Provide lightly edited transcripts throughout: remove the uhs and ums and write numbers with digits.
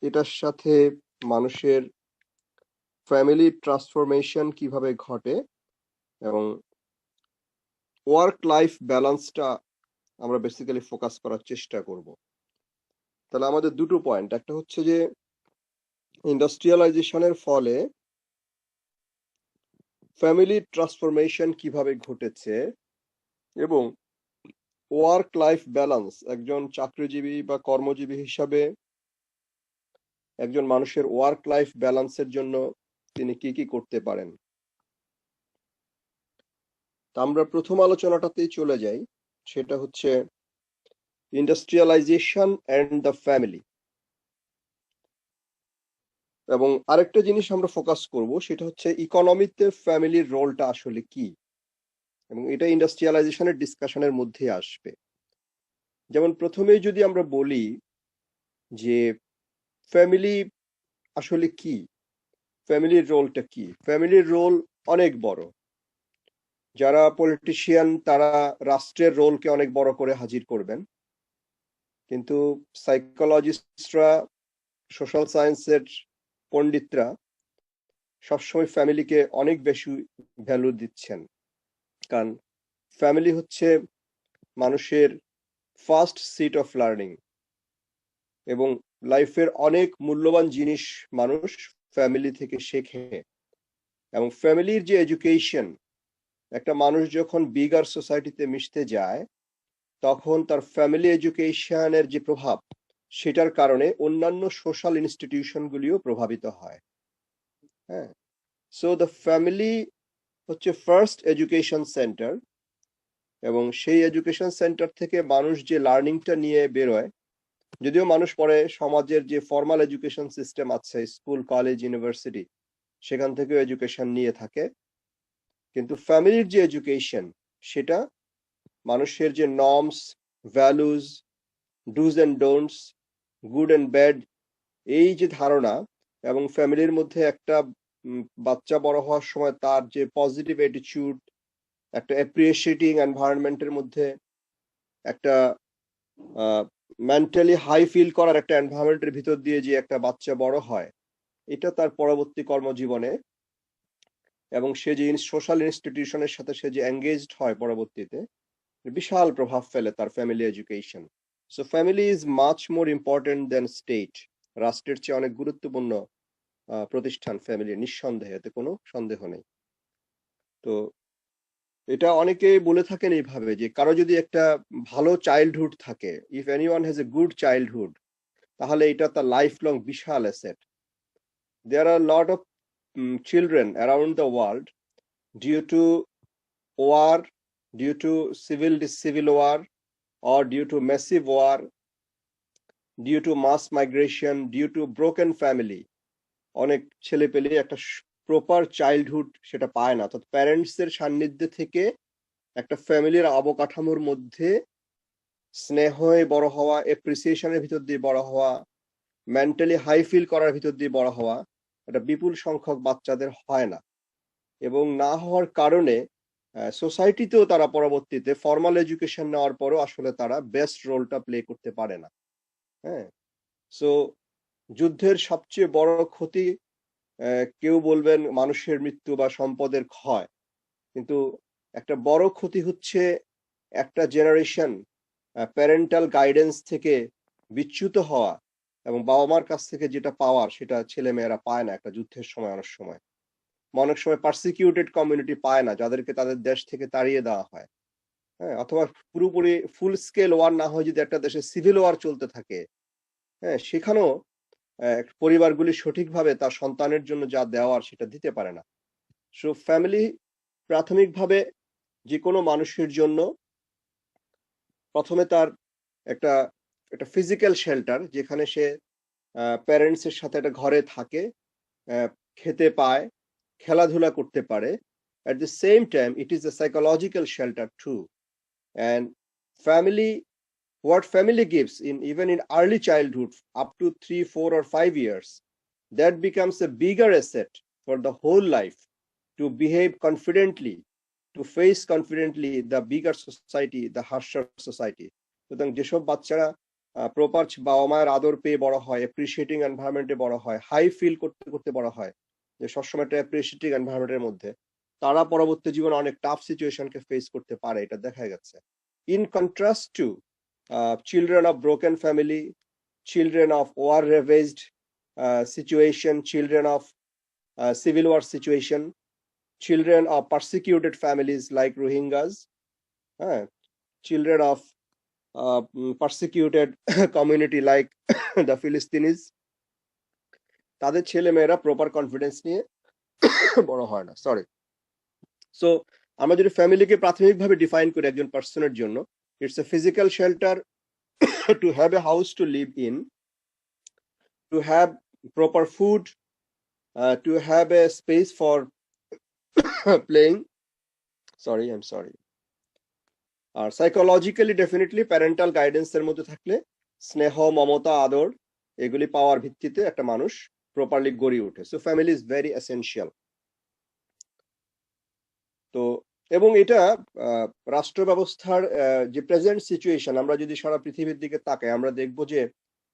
এটার সাথে মানুষের ফ্যামিলি ট্রান্সফরমেশন কিভাবে ঘটে এবং ওয়ার্ক লাইফ ব্যালেন্সটা আমরা বেসিক্যালি ফোকাস করার চেষ্টা করব। তাহলে আমাদের দুটো পয়েন্ট, একটা হচ্ছে যে ইন্ডাস্ট্রিয়ালাইজেশনের ফলে ফ্যামিলি ট্রান্সফরমেশন কিভাবে ঘটেছে এবং ওয়ার্ক লাইফ ব্যালেন্স একজন চাকরিজীবী বা কর্মজীবী হিসাবে একজন মানুষের ওয়ার্ক লাইফ ব্যালেন্সের জন্য তিনি কি কি করতে পারেন। তা আমরা প্রথম আলোচনাটাতেই চলে যাই, সেটা হচ্ছে ইন্ডাস্ট্রিয়ালাইজেশন এন্ড দ্য ফ্যামিলি। এবং আরেকটা জিনিস আমরা ফোকাস করব, সেটা হচ্ছে ইকোনমিতে ফ্যামিলির রোলটা আসলে কি, এবং এটা ইন্ডাস্ট্রিয়ালাইজেশনের ডিসকাশনের মধ্যে আসবে। যেমন প্রথমেই যদি আমরা বলি যে ফ্যামিলি আসলে কি, ফ্যামিলির রোলটা কি, ফ্যামিলির রোল অনেক বড়। যারা পলিটিশিয়ান তারা রাষ্ট্রের রোলকে অনেক বড় করে হাজির করবেন, কিন্তু সাইকোলজিস্টরা, সোশ্যাল সায়েন্সের পণ্ডিতরা সবসময় ফ্যামিলিকে অনেক বেশি ভ্যালু দিচ্ছেন। কারণ ফ্যামিলি হচ্ছে মানুষের ফার্স্ট সিট অফ লার্নিং, এবং লাইফের অনেক মূল্যবান জিনিস মানুষ ফ্যামিলি থেকে শেখে। এবং ফ্যামিলির যে এডুকেশন, একটা মানুষ যখন বিগার সোসাইটিতে মিশতে যায় তখন তার ফ্যামিলি এডুকেশনের যে প্রভাব, সেটার কারণে অন্যান্য সোশ্যাল ইনস্টিটিউশনগুলিও প্রভাবিত হয়। হ্যাঁ, সো দ্য ফ্যামিলি হচ্ছে ফার্স্ট এডুকেশন সেন্টার, এবং সেই এডুকেশন সেন্টার থেকে মানুষ যে লার্নিংটা নিয়ে বেরোয়, যদিও মানুষ পরে সমাজের যে ফর্মাল এডুকেশন সিস্টেম আছে, স্কুল, কলেজ, ইউনিভার্সিটি, সেখান থেকেও এডুকেশন নিয়ে থাকে, কিন্তু ফ্যামিলির যে এডুকেশন সেটা মানুষের যে norms, values, dos and don'ts, good and bad, এই যে ধারণা, এবং ফ্যামিলির মধ্যে একটা বাচ্চা বড় হওয়ার সময় তার যে পজিটিভ অ্যাটিটিউড, একটা অ্যাপ্রিসিয়েটিং এনভায়রনমেন্টের মধ্যে একটা মেন্টালি হাই ফিল করার একটা এনভায়রনমেন্টের ভিতর দিয়ে যে একটা বাচ্চা বড় হয়, এটা তার পরবর্তী কর্মজীবনে এবং সে যে সোশ্যাল ইনস্টিটিউশনের সাথে সে যে এঙ্গেজড হয় পরবর্তীতে, বিশাল প্রভাব ফেলে তার family education. So family is much more important than state. রাষ্ট্রের চেয়ে অনেক গুরুত্বপূর্ণ প্রতিষ্ঠান ফ্যামিলি, নিঃসন্দেহে, এতে কোনো সন্দেহ নেই। তো এটা অনেকে বলে থাকেন এইভাবে যে কারো যদি একটা ভালো চাইল্ডহুড থাকে, if anyone has a good childhood, তাহলে এটা তার লাইফ লং বিশাল asset. There are lot of children around the world, due to war, due to civil war, or due to massive war, due to mass migration, due to broken family, অনেক ছেলে পেলে একটা proper childhood সেটা পায় না। অর্থাৎ parents এর সান্নিধ্যে থেকে একটা ফ্যামিলির অবকাঠামোর মধ্যে স্নেহে বড় হওয়া, এপ্রিসিয়েশনের ভিতর দিয়ে বড় হওয়া, মেন্টালি হাই ফিল করার ভিতর দিয়ে বড় হওয়া, এটা বিপুল সংখ্যক বাচ্চাদের হয় না। এবং না হওয়ার কারণে সোসাইটিতেও তারা পরবর্তীতে ফর্মাল এডুকেশন নেওয়ার পরও আসলে তারা বেস্ট রোলটা প্লে করতে পারে না। হ্যাঁ, সো যুদ্ধের সবচেয়ে বড় ক্ষতি, কেউ বলবেন মানুষের মৃত্যু বা সম্পদের ক্ষয়, কিন্তু একটা বড় ক্ষতি হচ্ছে একটা জেনারেশন প্যারেন্টাল গাইডেন্স থেকে বিচ্যুত হওয়া, এবং বাবা মার কাছ থেকে যেটা পাওয়ার সেটা ছেলে মেয়েরা পায় না একটা যুদ্ধের সময়। অনেক সময় পারসিকিউটেড কমিউনিটি পায় না, যাদেরকে তাদের দেশ থেকে তাড়িয়ে দেওয়া হয়। হ্যাঁ, অথবা পুরোপুরি ফুল স্কেল ওয়ার না হয় যদি একটা দেশে সিভিল ওয়ার চলতে থাকে, হ্যাঁ, সেখানেও পরিবারগুলি সঠিকভাবে তার সন্তানের জন্য যা দেওয়ার সেটা দিতে পারে না। সো ফ্যামিলি প্রাথমিকভাবে যে কোনো মানুষের জন্য প্রথমে তার একটা একটা ফিজিক্যাল শেল্টার, যেখানে সে প্যারেন্টস এর সাথে একটা ঘরে থাকে, খেতে পায়, খেলাধুলা করতে পারে। At the same time, it is a psychological shelter too. And family, what family gives in even in early childhood up to 3, 4 or 5 years, that becomes a bigger asset for the whole life, to behave confidently, to face confidently the bigger society, the harsher society. সুতরাং যেসব বাচ্চারা proper বাবা মায়ের আদর পেয়ে বড় হয়, appreciating এনভায়রনমেন্টে বড় হয়, হাই ফিল করতে করতে বড় হয়, যে সবসময় একটা অ্যাপ্রিসিয়েটিং এনভায়রনমেন্টের মধ্যে, তারা পরবর্তী জীবনে অনেক টাফ সিচুয়েশনকে ফেস করতে পারে, এটা দেখা গেছে। In contrast two children of broken family, children of war ravaged situation, children of civil war situation, children of persecuted families like Rohingyas, children of persecuted community like the Philistines, তাদের ছেলে মেয়েরা proper confidence নিয়ে বড় হয় না। Sorry. So আমরা যদি ফ্যামিলিকে প্রাথমিকভাবে ডিফাইন করি একজন পার্সনের জন্য, it's a physical shelter to have a house to live in, to have proper food, to have a space for playing. I'm sorry. আর সাইকোলজিক্যালি ডেফিনেটলি প্যারেন্টাল গাইডেন্সের মধ্যে থাকলে, স্নেহ, মমতা, আদর এগুলি পাওয়ার ভিত্তিতে একটা মানুষ প্রপারলি গড়ে ওঠে। So family is very essential. তো এবং এটা রাষ্ট্র ব্যবস্থার যে প্রেজেন্ট সিচুয়েশন, আমরা যদি সারা পৃথিবীর দিকে তাকাই, আমরা দেখবো যে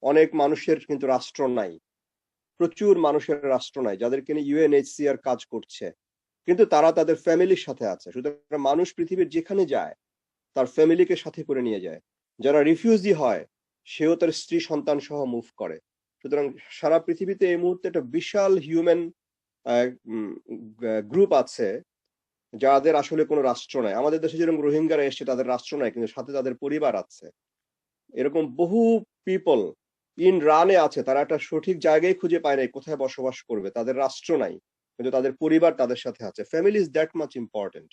অনেক মানুষের কিন্তু রাষ্ট্র নাই, প্রচুর মানুষের রাষ্ট্র নাই, যাদেরকে নিয়ে ইউএনএইচসিআর কাজ করছে, কিন্তু তারা তাদের ফ্যামিলির সাথে আছে। সুতরাং মানুষ পৃথিবীর যেখানে যায় তার ফ্যামিলিকে সাথে করে নিয়ে যায়। যারা রিফিউজি হয় সেও তার স্ত্রী সন্তান সহ মুভ করে। সুতরাং সারা পৃথিবীতে এই মুহূর্তে একটা বিশাল হিউম্যান গ্রুপ আছে যাদের আসলে কোনো রাষ্ট্র নাই। আমাদের দেশে যেরকম রোহিঙ্গারা এসছে, তাদের রাষ্ট্র নাই, কিন্তু সাথে তাদের পরিবার আছে। এরকম বহু পিপল ইন রানে আছে, তারা একটা সঠিক জায়গায় খুঁজে পায় নাই কোথায় বসবাস করবে, তাদের রাষ্ট্র নাই, কিন্তু তাদের পরিবার তাদের সাথে আছে। Family is that much important,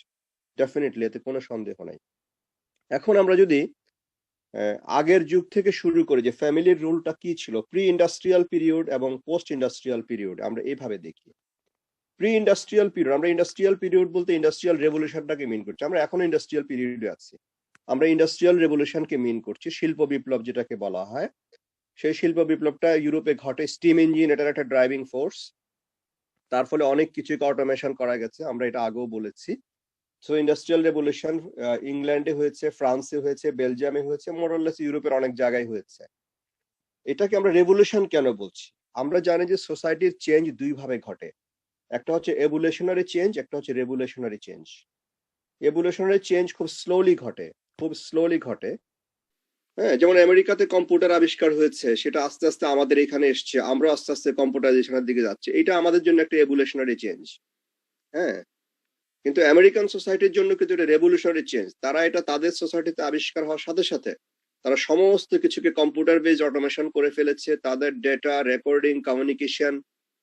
definitely, এতে কোনো সন্দেহ নাই। এখন আমরা যদি আগের যুগ থেকে শুরু করি যে ফ্যামিলির রুলটা কি ছিল, প্রি ইন্ডাস্ট্রিয়াল পিরিয়ড এবং পোস্ট ইন্ডাস্ট্রিয়াল পিরিয়ড, আমরা এইভাবে দেখি। প্রি ইন্ডাস্ট্রিয়াল পিরিয়ড, আমরা ইন্ডাস্ট্রিয়াল পিরিয়ড বলতে ইন্ডাস্ট্রিয়াল রেভলিউশনটাকে মিন করছি। আমরা এখনো ইন্ডাস্ট্রিয়াল পিরিয়ডে আছি, আমরা ইন্ডাস্ট্রিয়াল রেভলিউশনকে মিন করছি, শিল্প বিপ্লব যেটাকে বলা হয়। সেই শিল্প বিপ্লবটা ইউরোপে ঘটে, স্টিম ইঞ্জিন এটার একটা ড্রাইভিং ফোর্স, তার ফলে অনেক কিছুকে অটোমেশন করা গেছে, আমরা এটা আগেও বলেছি। সো ইন্ডাস্ট্রিয়াল রেভলিউশন ইংল্যান্ডে হয়েছে, ফ্রান্সে হয়েছে, বেলজিয়ামে হয়েছে, মোরলেস ইউরোপের অনেক জায়গায় হয়েছে। এটাকে আমরা রেভলিউশন কেন বলছি? আমরা জানি যে সোসাইটির চেঞ্জ দুই ভাবে ঘটে, একটা হচ্ছে এভলিউশনারি চেঞ্জ, একটা হচ্ছে রেভলিউশনারি চেঞ্জ। এভলিউশনারি চেঞ্জ খুব স্লোলি ঘটে। হ্যাঁ, যেমন আমেরিকাতে কম্পিউটার আবিষ্কার হয়েছে, সেটা আস্তে আস্তে আমাদের এখানে এসছে, আমরা আস্তে আস্তে কম্পিউটারাইজেশনের দিকে যাচ্ছে, এটা আমাদের জন্য একটা এভলিউশনারি চেঞ্জ। হ্যাঁ, কিন্তু আমেরিকান সোসাইটির জন্য কিন্তু এটা রেভলিউশনারি চেঞ্জ। তারা এটা তাদের সোসাইটিতে আবিষ্কার হওয়ার সাথে সাথে তারা সমস্ত কিছুকে কম্পিউটার বেজ অটোমেশন করে ফেলেছে। তাদের ডেটা রেকর্ডিং, কমিউনিকেশন,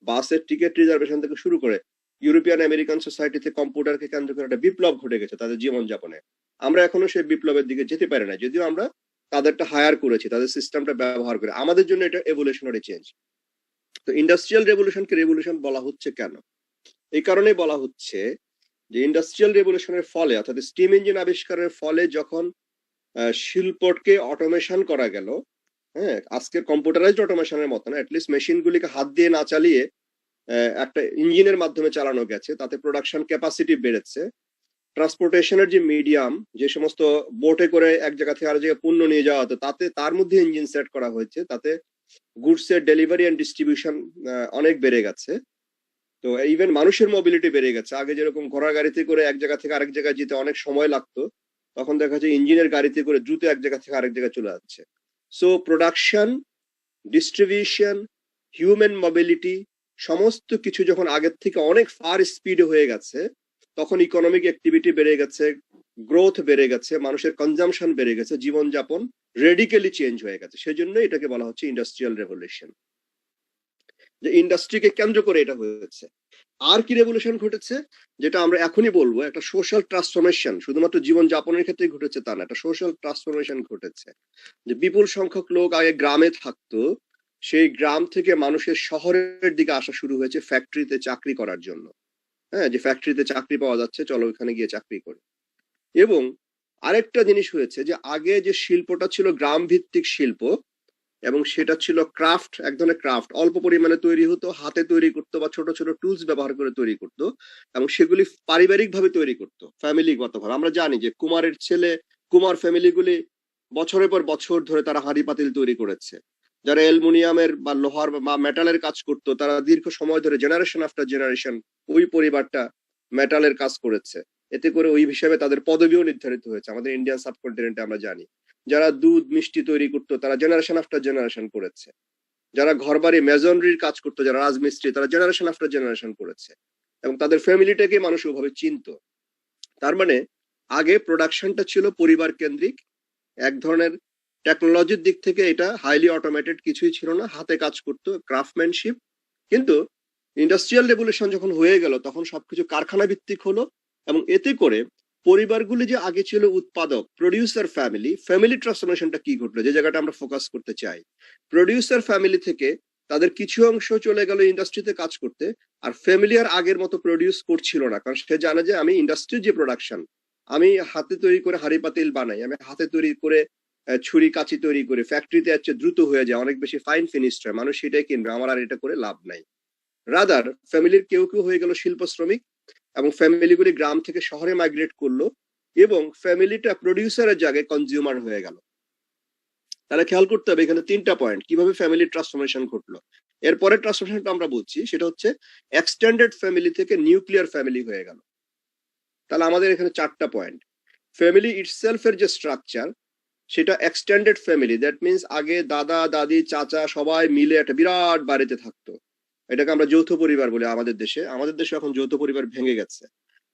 বাসের টিকিট রিজার্ভেশন থেকে শুরু করে ইউরোপিয়ান আমেরিকান সোসাইটিতে কম্পিউটারকে কেন্দ্র করে একটা বিপ্লব ঘটে গেছে তাদের জীবনযাপনে। আমরা এখনো সেই বিপ্লবের দিকে যেতে পারি না, যদিও আমরা তাদেরটা হায়ার করেছি, তাদের সিস্টেমটা ব্যবহার করে। আমাদের জন্য এটা এভলিউশনারি চেঞ্জ। তো ইন্ডাস্ট্রিয়াল রেভলিউশনকে রেভলিউশন বলা হচ্ছে কেন? এই কারণে বলা হচ্ছে যে ইন্ডাস্ট্রিয়াল রেভলিউশনের ফলে, অর্থাৎ স্টিম ইঞ্জিন আবিষ্কারের ফলে যখন শিল্পকে অটোমেশন করা গেল, হ্যাঁ, আজকের কম্পিউটারাইজড অটোমেশনের মতো না, অ্যাটলিস্ট মেশিনগুলিকে হাত দিয়ে না চালিয়ে একটা ইঞ্জিনের মাধ্যমে চালানো গেছে, তাতে প্রোডাকশন ক্যাপাসিটি বেড়েছে। ট্রান্সপোর্টেশনের যে মিডিয়াম, যে সমস্ত বোটে করে এক জায়গা থেকে আরেক জায়গায় পণ্য নিয়ে যাওয়া হতো, তাতে তার মধ্যে ইঞ্জিন সেট করা হয়েছে, তাতে গুডসের ডেলিভারি এন্ড ডিস্ট্রিবিউশন অনেক বেড়ে গেছে। তো ইভেন মানুষের মোবিলিটি বেড়ে গেছে। আগে যেরকম ঘোড়ার গাড়িতে করে এক জায়গা থেকে আরেক জায়গায় যেতে অনেক সময় লাগতো, তখন দেখা যায় ইঞ্জিনের গাড়িতে করে দ্রুত এক জায়গা থেকে আরেক জায়গায় চলে যাচ্ছে। So production, distribution, human mobility, সমস্ত কিছু যখন আগের থেকে অনেক ফার স্পিডে হয়ে গেছে, তখন ইকোনমিক অ্যাক্টিভিটি বেড়ে গেছে, গ্রোথ বেড়ে গেছে, মানুষের কনজাম্পশন বেড়ে গেছে, জীবনযাপন রেডিক্যালি চেঞ্জ হয়ে গেছে। সেজন্য এটাকে বলা হচ্ছে ইন্ডাস্ট্রিয়াল রেভলিউশন, যে ইন্ডাস্ট্রিকে কেন্দ্র করে এটা হয়েছে। আর কি রেভলিউশন ঘটেছে, যেটা আমরা এখনই বলবো, একটা সোশ্যাল ট্রান্সফরমেশন, শুধুমাত্র জীবন যাপনের ক্ষেত্রে ঘটেছে তা না, একটা সোশ্যাল ট্রান্সফরমেশন ঘটেছে। যে বিপুল সংখ্যক লোক আগে গ্রামে থাকতো, সেই গ্রাম থেকে মানুষের শহরের দিকে আসা শুরু হয়েছে ফ্যাক্টরিতে চাকরি করার জন্য। হ্যাঁ, যে ফ্যাক্টরিতে চাকরি পাওয়া যাচ্ছে, চলো ওখানে গিয়ে চাকরি করি। এবং আরেকটা জিনিস হয়েছে, যে আগে যে শিল্পটা ছিল গ্রাম ভিত্তিক শিল্প, এবং সেটা ছিল ক্রাফট, এক ধরনের ক্রাফট, অল্প পরিমাণে তৈরি হতো, হাতে তৈরি করতো বা ছোট ছোট টুলস ব্যবহার করে তৈরি করতো, এবং সেগুলি পারিবারিক ভাবে তৈরি করতো, ফ্যামিলিগত ভাবে। আমরা জানি যে কুমারের ছেলে, কুমার ফ্যামিলিগুলি বছরের পর বছর ধরে তারা হাঁড়ি পাতিল তৈরি করেছে। যারা অ্যালুমিনিয়ামের বা লোহার বা মেটালের কাজ করতো তারা দীর্ঘ সময় ধরে জেনারেশন আফটার জেনারেশন ওই পরিবারটা মেটালের কাজ করেছে। এতে করে ওই হিসাবে তাদের পদবিও নির্ধারিত হয়েছে। আমাদের ইন্ডিয়ান সাবকন্টিনেন্টে আমরা জানি যারা দুধ মিষ্টি তৈরি করতো তারা জেনারেশন আফটার জেনারেশন করেছে। যারা ঘরবাড়ি মেজনরির কাজ করতো, যারা রাজমিস্ত্রি, তারা জেনারেশন আফটার জেনারেশন করেছে এবং তাদের ফ্যামিলিটাকে মানুষ ওভাবে চিনতো। তার মানে আগে প্রোডাকশনটা ছিল পরিবার কেন্দ্রিক, এক ধরনের টেকনোলজির দিক থেকে এটা হাইলি অটোমেটেড, কিছুই ছিল না, হাতে কাজ করতো, ক্রাফটম্যানশিপ। কিন্তু ইন্ডাস্ট্রিয়াল রেভলিউশন যখন হয়ে গেল তখন সবকিছু কারখানা ভিত্তিক হলো এবং এতে করে পরিবারগুলি যে আগে ছিল উৎপাদক প্রডিউসার ফ্যামিলি, ফ্যামিলি ট্রান্সফরমেশনটা কি ঘটলো, যে জায়গাটা আমরা ফোকাস করতে চাই। প্রডিউসার ফ্যামিলি থেকে তাদের কিছু অংশ চলে গেল ইন্ডাস্ট্রিতে কাজ করতে, আর ফ্যামিলি আর আগের মতো প্রডিউস করছিল না, কারণ সে জানে যে আমি ইন্ডাস্ট্রির যে প্রোডাকশন, আমি হাতে তৈরি করে হাঁড়ি পাতিল বানাই, আমি হাতে তৈরি করে ছুরি কাঁচি তৈরি করে ফ্যাক্টরিতে যাচ্ছে, দ্রুত হয়ে যায়, অনেক বেশি ফাইন ফিনিশড হয়, মানুষ সেটাই কিনবে, আমার আর এটা করে লাভ নাই। রাদার ফ্যামিলির কেউ কেউ হয়ে গেল শিল্প শ্রমিক এবং ফ্যামিলিগুলি গ্রাম থেকে শহরে মাইগ্রেট করলো এবং ফ্যামিলিটা প্রডিউসারের জায়গায় কনজিউমার হয়ে গেল। তাহলে খেয়াল করতে হবে এখানে তিনটা পয়েন্ট কিভাবে ফ্যামিলি ট্রান্সফরমেশন ঘটলো। এরপরে ট্রান্সফরমেশনটা আমরা বলছি সেটা হচ্ছে এক্সটেন্ডেড ফ্যামিলি থেকে নিউক্লিয়ার ফ্যামিলি হয়ে গেল। তাহলে আমাদের এখানে চারটা পয়েন্ট। ফ্যামিলি ইটসেলফ এর যে স্ট্রাকচার সেটা এক্সটেন্ডেড ফ্যামিলি, দ্যাট মিনস আগে দাদা দাদি চাচা সবাই মিলে একটা বিরাট বাড়িতে থাকতো, এটাকে আমরা যৌথ পরিবার বলি আমাদের দেশে। আমাদের দেশে এখন যৌথ পরিবার ভেঙে গেছে।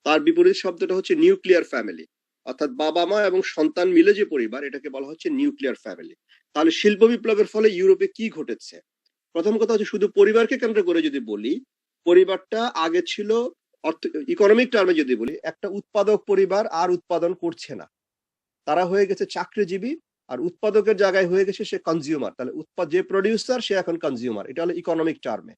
তার বিপরীত শব্দটা হচ্ছে নিউক্লিয়ার ফ্যামিলি, অর্থাৎ বাবা মা এবং সন্তান মিলে যে পরিবার, এটাকে বলা হচ্ছে নিউক্লিয়ার ফ্যামিলি। তাহলে শিল্প বিপ্লবের ফলে ইউরোপে কি ঘটেছে? প্রথম কথা হচ্ছে শুধু পরিবারকে কেন্দ্র করে যদি বলি, পরিবারটা আগে ছিল অর্থ ইকোনমিক টার্মে যদি বলি একটা উৎপাদক পরিবার, আর উৎপাদন করছে না, তারা হয়ে গেছে চাকরিজীবী, আর উৎপাদকের জায়গায় হয়ে গেছে সে কনজিউমার। তাহলে যে প্রডিউসার সে এখন কনজিউমার, এটা হলো ইকোনমিক টার্মে।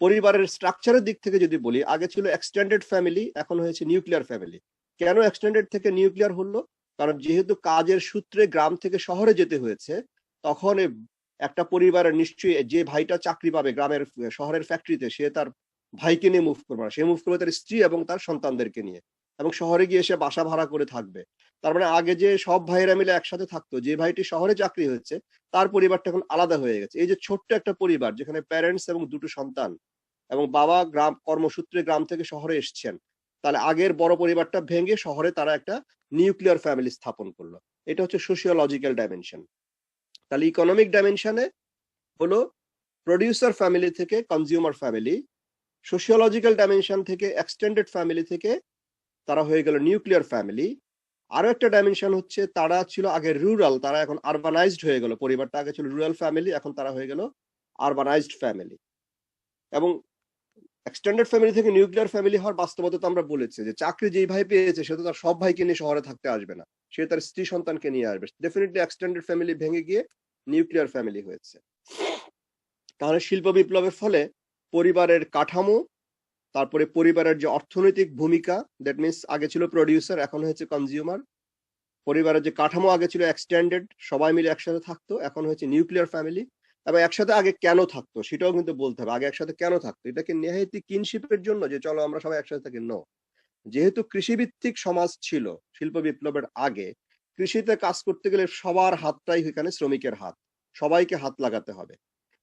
পরিবারের স্ট্রাকচারের দিক থেকে যদি বলি, আগে ছিল এক্সটেন্ডেড ফ্যামিলি, এখন হয়েছে নিউক্লিয়ার ফ্যামিলি। কেন এক্সটেন্ডেড থেকে নিউক্লিয়ার হলো? কারণ যেহেতু কাজের সূত্রে গ্রাম থেকে শহরে যেতে হয়েছে, তখন একটা পরিবারের নিশ্চয়ই যে ভাইটা চাকরি পাবে গ্রামের শহরের ফ্যাক্টরিতে, সে তার ভাইকে নিয়ে মুভ করবে না, সে মুভ করবে তার স্ত্রী এবং তার সন্তানদেরকে নিয়ে, এবং শহরে গিয়ে সে বাসা ভাড়া করে থাকবে। তার মানে আগে যে সব ভাইয়েরা মিলে একসাথে থাকতো, যে ভাইটি শহরে চাকরি হয়েছে তার পরিবারটা এখন আলাদা হয়ে গেছে। এই যে ছোট্ট একটা পরিবার যেখানে প্যারেন্টস এবং দুটো সন্তান এবং বাবা গ্রাম কর্মসূত্রে গ্রাম থেকে শহরে এসছেন, তাহলে আগের বড় পরিবারটা ভেঙে শহরে তারা একটা নিউক্লিয়ার ফ্যামিলি স্থাপন করলো। এটা হচ্ছে সোশিওলজিক্যাল ডাইমেনশন। তাহলে ইকোনমিক ডাইমেনশনে হলো প্রডিউসার ফ্যামিলি থেকে কনজিউমার ফ্যামিলি, সোশিওলজিক্যাল ডাইমেনশন থেকে এক্সটেন্ডেড ফ্যামিলি থেকে তারা হয়ে গেল নিউক্লিয়ার ফ্যামিলি। আরো একটা ডাইমেনশন হচ্ছে তারা ছিল আগে রুরাল, তারা এখন আরবানাইজড হয়ে গেল। পরিবারটা আগে ছিল রুরাল ফ্যামিলি, এখন তারা হয়ে গেল আরবানাইজড ফ্যামিলি। এবং এক্সটেন্ডেড ফ্যামিলি থেকে নিউক্লিয়ার ফ্যামিলি হওয়ার বাস্তবতা তো আমরা বলেছি যে চাকরি যেই ভাই পেয়েছে সে তো তার সব ভাইকে নিয়ে শহরে থাকতে আসবে না, সে তার স্ত্রী সন্তানকে নিয়ে আসবে। ডেফিনেটলি এক্সটেন্ডেড ফ্যামিলি ভেঙে গিয়ে নিউক্লিয়ার ফ্যামিলি হয়েছে। তাহলে শিল্প বিপ্লবের ফলে পরিবারের কাঠামো, তারপরে পরিবারের যে অর্থনৈতিক ভূমিকা, দ্যাট মিনস আগে ছিল প্রডিউসার এখন হয়েছে কনজিউমার। পরিবারের যে কাঠামো আগে ছিল এক্সটেন্ডেড, সবাই মিলে একসাথে থাকতো, এখন হয়েছে নিউক্লিয়ার ফ্যামিলি। এবং একসাথে আগে কেন থাকতো সেটাও কিন্তু বলতে হবে, আগে একসাথে কেন থাকতো? এটাকে নেহায়েতি কিনশিপের জন্য যে চলো আমরা সবাই একসাথে থাকি? নো, যেহেতু কৃষিভিত্তিক সমাজ ছিল শিল্প বিপ্লবের আগে, কৃষিতে কাজ করতে গেলে সবার হাতটাই এখানে শ্রমিকের হাত, সবাইকে হাত লাগাতে হবে।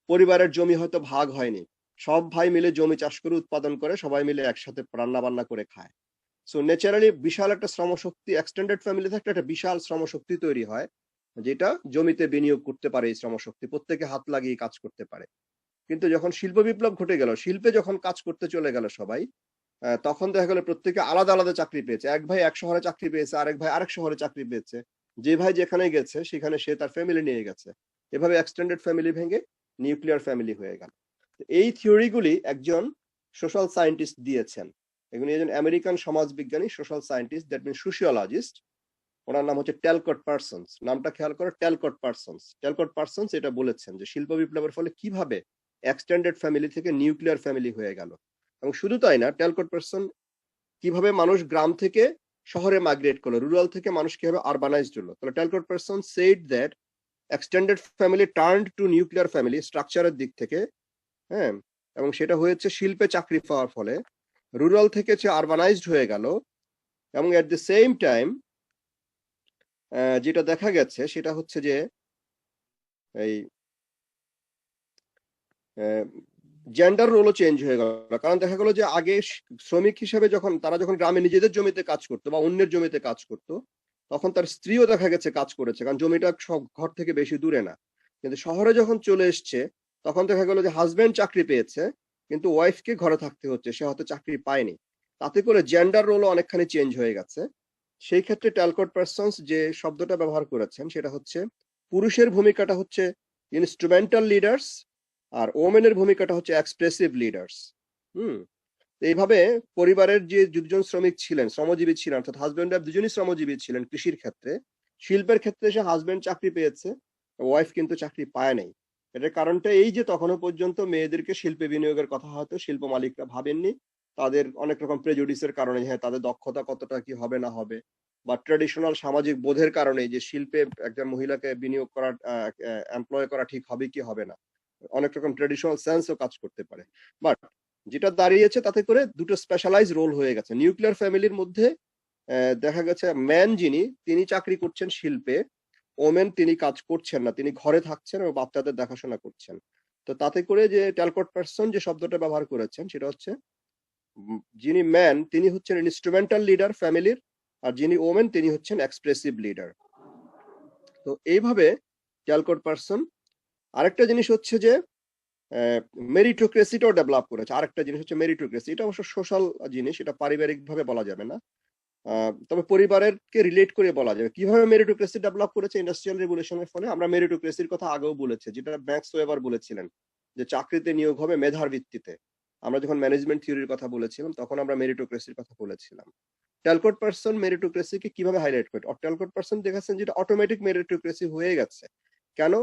পরিবারের জমি হয়তো ভাগ হয়নি, সব ভাই মিলে জমি চাষ করে উৎপাদন করে সবাই মিলে একসাথে রান্না বান্না করে খায়। সো ন্যাচারালি বিশাল একটা শ্রমশক্তি, এক্সটেন্ডেড ফ্যামিলি থাকলে একটা বিশাল শ্রমশক্তি তৈরি হয়, যেটা জমিতে বিনিয়োগ করতে পারে, এই শ্রমশক্তি প্রত্যেকে হাত লাগিয়ে কাজ করতে পারে। কিন্তু যখন শিল্প বিপ্লব ঘটে গেল, শিল্পে যখন কাজ করতে চলে গেল সবাই, তখন দেখা গেল প্রত্যেকে আলাদা আলাদা চাকরি পেয়েছে। এক ভাই এক শহরে চাকরি পেয়েছে, আরেক ভাই আরেক শহরে চাকরি পেয়েছে, যে ভাই যেখানে গেছে সেখানে সে তার ফ্যামিলি নিয়ে গেছে। এভাবে এক্সটেন্ডেড ফ্যামিলি ভেঙে নিউক্লিয়ার ফ্যামিলি হয়ে গেল। এই থিওরিগুলি একজন সোশ্যাল সায়েন্টিস্ট দিয়েছেন। এগুলি একজন আমেরিকান সমাজবিজ্ঞানী, social scientist, that means sociologist. ওনার নাম হচ্ছে ট্যালকট পার্সন্স। নামটা খেয়াল করো, ট্যালকট পার্সন্স। ট্যালকট পার্সন্স এটা বলেছেন যে শিল্প বিপ্লবের ফলে কিভাবে এক্সটেন্ডেড ফ্যামিলি থেকে নিউক্লিয়ার ফ্যামিলি হয়ে গেল। এবং শুধু তাই না, ট্যালকট পার্সন কিভাবে মানুষ গ্রাম থেকে শহরে মাইগ্রেট করলো, রুরাল থেকে মানুষ কিভাবে আরবানাইজড হলো। তাহলে Talcott Parson said that extended family turned to nuclear family স্ট্রাকচারের দিক থেকে। হ্যাঁ, এবং সেটা হয়েছে শিল্পে চাকরি পাওয়ার ফলে রুরাল থেকে সে আরবানাইজড হয়ে গেল। এবং এট দ্য সেম টাইম যেটা দেখা গেছে সেটা হচ্ছে যে এই জেন্ডার রোলও চেঞ্জ হয়ে গেল। কারণ দেখা গেল যে আগে শ্রমিক হিসেবে তারা যখন গ্রামে নিজেদের জমিতে কাজ করতো বা অন্যের জমিতে কাজ করতো, তখন তার স্ত্রীও দেখা গেছে কাজ করেছে, কারণ জমিটা সব ঘর থেকে বেশি দূরে না। কিন্তু শহরে যখন চলে এসছে, তখন দেখা গেল যে হাজবেন্ড চাকরি পেয়েছে, কিন্তু ওয়াইফকে ঘরে থাকতে হচ্ছে, সে হয়তো চাকরি পায়নি। তাতে করে জেন্ডার রোলও অনেকখানি চেঞ্জ হয়ে গেছে। সেই ক্ষেত্রে ট্যালকট পারসনস যে শব্দটা ব্যবহার করেছেন সেটা হচ্ছে, পুরুষের ভূমিকাটা হচ্ছে ইনস্ট্রুমেন্টাল লিডার্স, আর ওমেনের ভূমিকাটা হচ্ছে এক্সপ্রেসিভ লিডার্স। হুম। এইভাবে পরিবারের যে দুজন শ্রমিক ছিলেন, শ্রমজীবী ছিলেন, অর্থাৎ হাজবেন্ড ওয়াইফ দুজনই শ্রমজীবী ছিলেন কৃষির ক্ষেত্রে। শিল্পের ক্ষেত্রে সে হাজবেন্ড চাকরি পেয়েছে, ওয়াইফ কিন্তু চাকরি পায় নাই। এটার কারণটা এই যে তখনো পর্যন্ত মেয়েদেরকে শিল্পে বিনিয়োগের কথা হয়তো শিল্প মালিকরা ভাবেননি। তাদের অনেক রকম প্রেজুডিসের কারণে, হ্যাঁ তাদের দক্ষতা কতটা কি হবে না হবে, বা ট্রেডিশনাল সামাজিক বোধের কারণে যে শিল্পে একজন মহিলাকে বিনিয়োগ করা, এমপ্লয় করা ঠিক হবে কি হবে না, অনেক রকম ট্রেডিশনাল সেন্সও কাজ করতে পারে। বাট যেটা দাঁড়িয়েছে তাতে করে দুটো স্পেশালাইজ রোল হয়ে গেছে। নিউক্লিয়ার ফ্যামিলির মধ্যে দেখা গেছে ম্যান তিনি চাকরি করছেন শিল্পে, ওমেন তিনি কাজ করছেন না, তিনি ঘরে থাকছেন এবং বাচ্চাদের দেখাশোনা করছেন। তো তাতে করে যে ট্যালকট পারসন যে শব্দটা ব্যবহার করেছেন সেটা হচ্ছে, যিনি ম্যান তিনি হচ্ছেন ইনস্ট্রুমেন্টাল লিডার ফ্যামিলির, আর যিনি ওমেন তিনি হচ্ছেন এক্সপ্রেসিভ লিডার। তো এইভাবে ট্যালকট পারসন আরেকটা জিনিস হচ্ছে যে মেরিটোক্রেসিটাও ডেভেলপ করেছে। আরেকটা জিনিস হচ্ছে মেরিটোক্রেসি, এটা অবশ্য সোশ্যাল জিনিস, এটা পারিবারিক ভাবে বলা যাবে না। তবে পরিবারের কে রিলেট করে বলা যাবে কিভাবে মেরিটোক্রেসি ডেভেলপ করেছে ইন্ডাস্ট্রিয়াল রেভলিউশনের ফলে। আমরা মেরিটোক্রেসির কথা আগেও বলেছি, যেটা ম্যাক্স ওয়েবার বলেছিলেন, যে চাকরিতে নিয়োগ হবে মেধার ভিত্তিতে। আমরা যখন ম্যানেজমেন্ট থিওরির কথা বলেছিলাম তখন আমরা মেরিটোক্রেসির কথা বলেছিলাম। ট্যালকট পারসন মেরিটোক্রেসিকে কিভাবে হাইলাইট করে, ট্যালকট পারসন দেখাচ্ছেন যেটা অটোমেটিক মেরিটোক্রেসি হয়ে গেছে। কেন?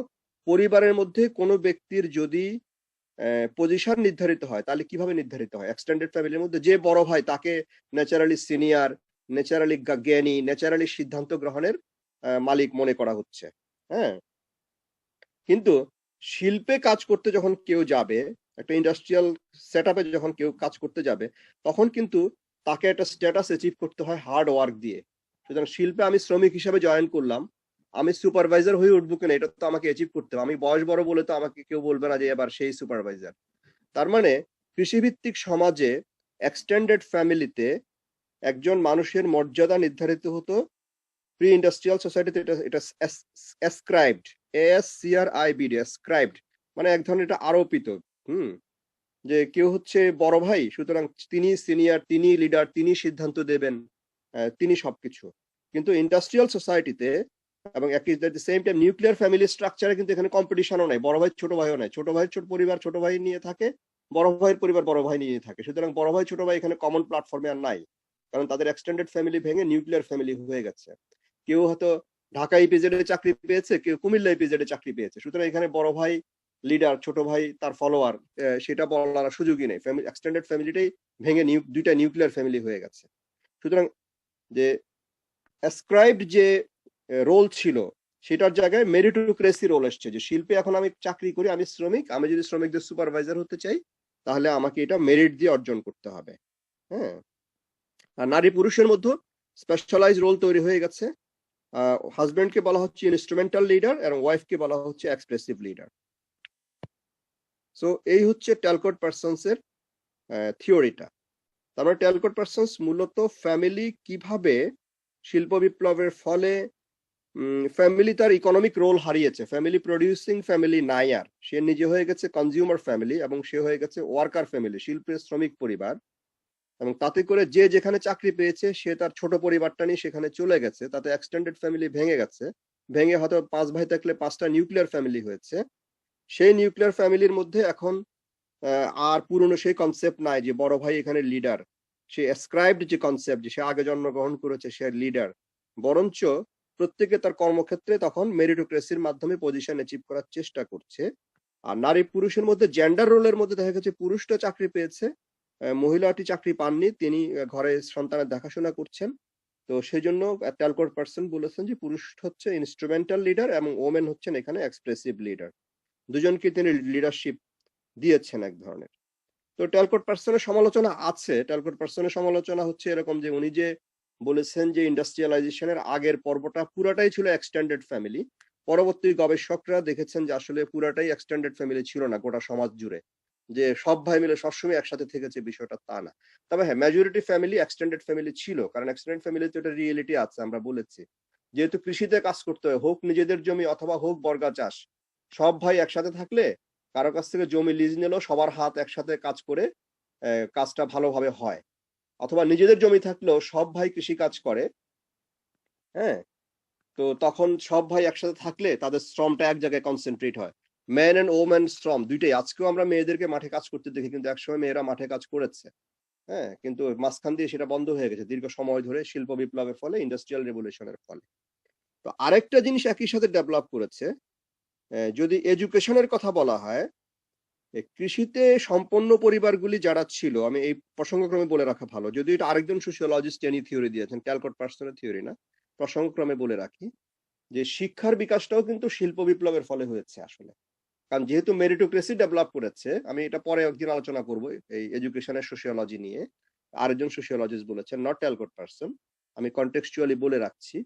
পরিবারের মধ্যে কোনো ব্যক্তির যদি পজিশন নির্ধারিত হয়, তাহলে কিভাবে নির্ধারিত হয়? এক্সটেন্ডেড ফ্যামিলির মধ্যে যে বড় ভাই তাকে ন্যাচারালি সিনিয়র, ন্যাচারালি জ্ঞানী, ন্যাচারালি সিদ্ধান্ত গ্রহণের মালিক মনে করা হচ্ছে। হ্যাঁ, কিন্তু শিল্পে কাজ করতে যখন কেউ যাবে, একটা ইন্ডাস্ট্রিয়াল সেট আপে যখন কেউ কাজ করতে যাবে, তখন কিন্তু তাকে একটা স্ট্যাটাস অ্যাচিভ করতে হয় হার্ড ওয়ার্ক দিয়ে। সুতরাং শিল্পে আমি শ্রমিক হিসাবে জয়েন করলাম, আমি সুপারভাইজার হয়ে উঠবো কিনা এটা তো আমাকে অ্যাচিভ করতে হবে। আমি বয়স বড় বলে তো আমাকে কেউ বলবে না যে এবার সেই সুপারভাইজার। তার মানে কৃষিভিত্তিক সমাজে, এক্সটেন্ডেড ফ্যামিলিতে একজন মানুষের মর্যাদা নির্ধারিত হতো। প্রি ইন্ডাস্ট্রিয়াল সোসাইটিতে এটা এটা অ্যাসক্রাইবড, ASCRIBD, অ্যাসক্রাইবড, মানে এক ধরনের এটা আরোপিত। হুম। যে কেউ হচ্ছে বড় ভাই, সুতরাং তিনি সিনিয়র, তিনি লিডার, তিনি সিদ্ধান্ত দেবেন, তিনি সবকিছু। কিন্তু ইন্ডাস্ট্রিয়াল সোসাইটিতে এবং একই সেম টাইম নিউক্লিয়ার ফ্যামিলি স্ট্রাকচারে কিন্তু এখানে কম্পিটিশনও নাই, বড় ভাই ছোট ভাইও নাই। ছোট ভাই ছোট পরিবার ছোট ভাই নিয়ে থাকে, বড় ভাইয়ের পরিবার বড় ভাই নিয়ে থাকে। সুতরাং বড় ভাই ছোট ভাই এখানে কমন প্ল্যাটফর্মে আর নাই, কারণ তাদের এক্সটেন্ডেড ফ্যামিলি ভেঙে নিউক্লিয়ার ফ্যামিলি হয়ে গেছে। কেউ হয়তো ঢাকা ইপিজেডে চাকরি পেয়েছে, কেউ কুমিল্লা ইপিজেডে চাকরি পেয়েছে। সুতরাং এখানে বড় ভাই লিডার, ছোট ভাই তার ফলোয়ার, সেটা বলার সুযোগই নেই। এক্সটেন্ডেড ফ্যামিলিটাই ভেঙে দুইটা নিউক্লিয়ার ফ্যামিলি হয়ে গেছে। সুতরাং যে অ্যাসক্রাইবড যে রোল ছিল সেটার জায়গায় মেরিটোক্রেসি রোল এসছে, যে শিল্পে এখন আমি চাকরি করি, আমি শ্রমিক, আমি যদি শ্রমিকদের সুপারভাইজার হতে চাই তাহলে আমাকে এটা মেরিট দিয়ে অর্জন করতে হবে। হ্যাঁ, আর নারী পুরুষের মধ্যে স্পেশালাইজ রোল তৈরি হয়ে গেছে। হাজবেন্ডকে বলা হচ্ছে ইনস্ট্রুমেন্টাল লিডার এবং ওয়াইফকে বলা হচ্ছে এক্সপ্রেসিভ লিডার। সো এই হচ্ছে ট্যালকট পারসনস এর থিওরিটা। তারপরে ট্যালকট পারসনস মূলত ফ্যামিলি কিভাবে শিল্প বিপ্লবের ফলে ফ্যামিলি তার ইকোনমিক রোল হারিয়েছে, ফ্যামিলি প্রডিউসিং ফ্যামিলি নাই আর, সে নিজে হয়ে গেছে কনজিউমার ফ্যামিলি এবং সে হয়ে গেছে ওয়ার্কার ফ্যামিলি, শিল্পের শ্রমিক পরিবার। এবং তাতে করে যে যেখানে চাকরি পেয়েছে সে তার ছোট পরিবারটা নিয়ে সেখানে চলে গেছে, তাতে এক্সটেন্ডেড ফ্যামিলি ভেঙে গেছে, ভেঙে হয়তো 5 ভাই থাকলে 5টা নিউক্লিয়ার ফ্যামিলি হয়েছে। সেই নিউক্লিয়ার ফ্যামিলির মধ্যে এখন আর পুরনো সেই কনসেপ্ট নাই যে বড় ভাই এখানে লিডার, সে অ্যাসক্রাইবড যে কনসেপ্ট যে সে আগে জন্মগ্রহণ করেছে সে লিডার, বরঞ্চ প্রত্যেকে তার কর্মক্ষেত্রে তখন মেরিটোক্রেসির মাধ্যমে পজিশন অ্যাচিভ করার চেষ্টা করছে। আর নারী পুরুষের মধ্যে জেন্ডার রোলের মধ্যে দেখা গেছে পুরুষটা চাকরি পেয়েছে, মহিলাটি চাকরি পাননি, তিনি ঘরে সন্তানের দেখাশোনা করছেন। তো সেই জন্য ট্যালকট পারসন বলেছেন যে পুরুষ হচ্ছে ইনস্ট্রুমেন্টাল লিডার এবং ওমেন হচ্ছেন এখানে এক্সপ্রেসিভ লিডার। দুজনকে তিনি লিডারশিপ দিয়েছেন এক ধরনের। তো ট্যালকট পারসনের সমালোচনা আছে, ট্যালকট পারসনের সমালোচনা হচ্ছে এরকম যে উনি যে বলেছেন যে ইন্ডাস্ট্রিয়ালাইজেশনের আগের পর্বটা পুরাটাই ছিল এক্সটেন্ডেড ফ্যামিলি। পরবর্তী গবেষকরা দেখেছেন যে আসলে পুরাটাই এক্সটেন্ডেড ফ্যামিলি ছিল না গোটা সমাজ জুড়ে, যে সব ভাই মিলে সবসময় একসাথে থেকেছে বিষয়টা তা না। তবে হ্যাঁ, মেজরিটি ফ্যামিলি এক্সটেন্ডেড ফ্যামিলি ছিল, কারণ এক্সটেন্ডেড ফ্যামিলিতে একটা রিয়েলিটি আছে, আমরা বলেছি যেহেতু কৃষিতে কাজ করতে হয়, হোক নিজেদের জমি অথবা হোক বর্গা চাষ, সব ভাই একসাথে থাকলে কারো কাছ থেকে জমি লিজ নিলেও সবার হাত একসাথে কাজ করে কাজটা ভালোভাবে হয়। অথবা নিজেদের জমি থাকলেও সব ভাই কৃষি কাজ করে, হ্যাঁ, তো তখন সব ভাই একসাথে থাকলে তাদের শ্রমটা এক জায়গায় কনসেন্ট্রেট হয়। ম্যান এন্ড ওম্যান শ্রম দুইটাই। আজকেও আমরা মেয়েদেরকে মাঠে কাজ করতে দেখি, কিন্তু একসময় মেয়েরা মাঠে কাজ করেছে, হ্যাঁ, কিন্তু মাঝখান দিয়ে সেটা বন্ধ হয়ে গেছে দীর্ঘ সময় ধরে শিল্প বিপ্লবের ফলে, ইন্ডাস্ট্রিয়াল রেভলিউশনের ফলে। তো আরেকটা জিনিস একই সাথে ডেভেলপ করেছে, যদি এডুকেশনের কথা বলা হয়, কৃষিতে সম্পন্ন পরিবারগুলি যারা ছিল, আমি এই প্রসঙ্গক্রমে বলে রাখা ভালো, যদি এটা আরেকজন সোশিওলজিস্ট এনি থিওরি দিয়েছেন, ক্যালকট পার্সনের থিওরি না, প্রসঙ্গক্রমে বলে রাখি যে শিক্ষার বিকাশটাও কিন্তু শিল্প বিপ্লবের ফলে হয়েছে আসলে। কারণ যেহেতু মেরিটোক্রেসি ডেভেলপ করেছে, আমি এটা পরে একদিন আলোচনা করব এই এডুকেশনের সোশিওলজি নিয়ে, আরেকজন সোশিওলজিস্ট বলেছেন, নট ক্যালকট পার্সন, আমি কন্টেক্সচুয়ালি বলে রাখছি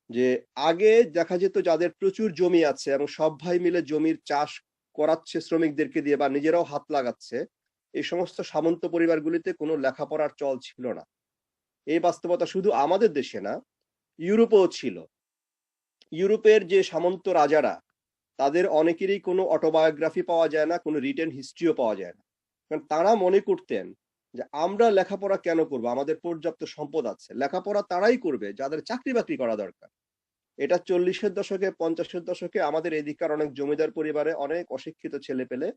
যে আগে দেখা যেত যাদের প্রচুর জমি আছে এবং সব ভাই মিলে জমির চাষ করাচ্ছে শ্রমিকদেরকে দিয়ে বা নিজেরাও হাত লাগাচ্ছে, এই সমস্ত সামন্ত পরিবারগুলিতে কোনো লেখাপড়ার চল ছিল না। এই বাস্তবতা শুধু আমাদের দেশে না, ইউরোপেও ছিল। ইউরোপের যে সামন্ত রাজারা, তাদের অনেকেরই কোনো অটোবায়োগ্রাফি পাওয়া যায় না, কোনো রিটেন হিস্ট্রিও পাওয়া যায় না। কারণ তারা মনে করতেন যে আমরা লেখাপড়া কেন করবো, আমাদের পর্যাপ্ত সম্পদ আছে, লেখাপড়া তারাই করবে যাদের চাকরি বাকরি করা দরকার। এটা 40-এর দশকে 50-এর দশকে আমাদের এদিককার অনেক জমিদার পরিবারে অনেক অশিক্ষিত ছেলে পেলে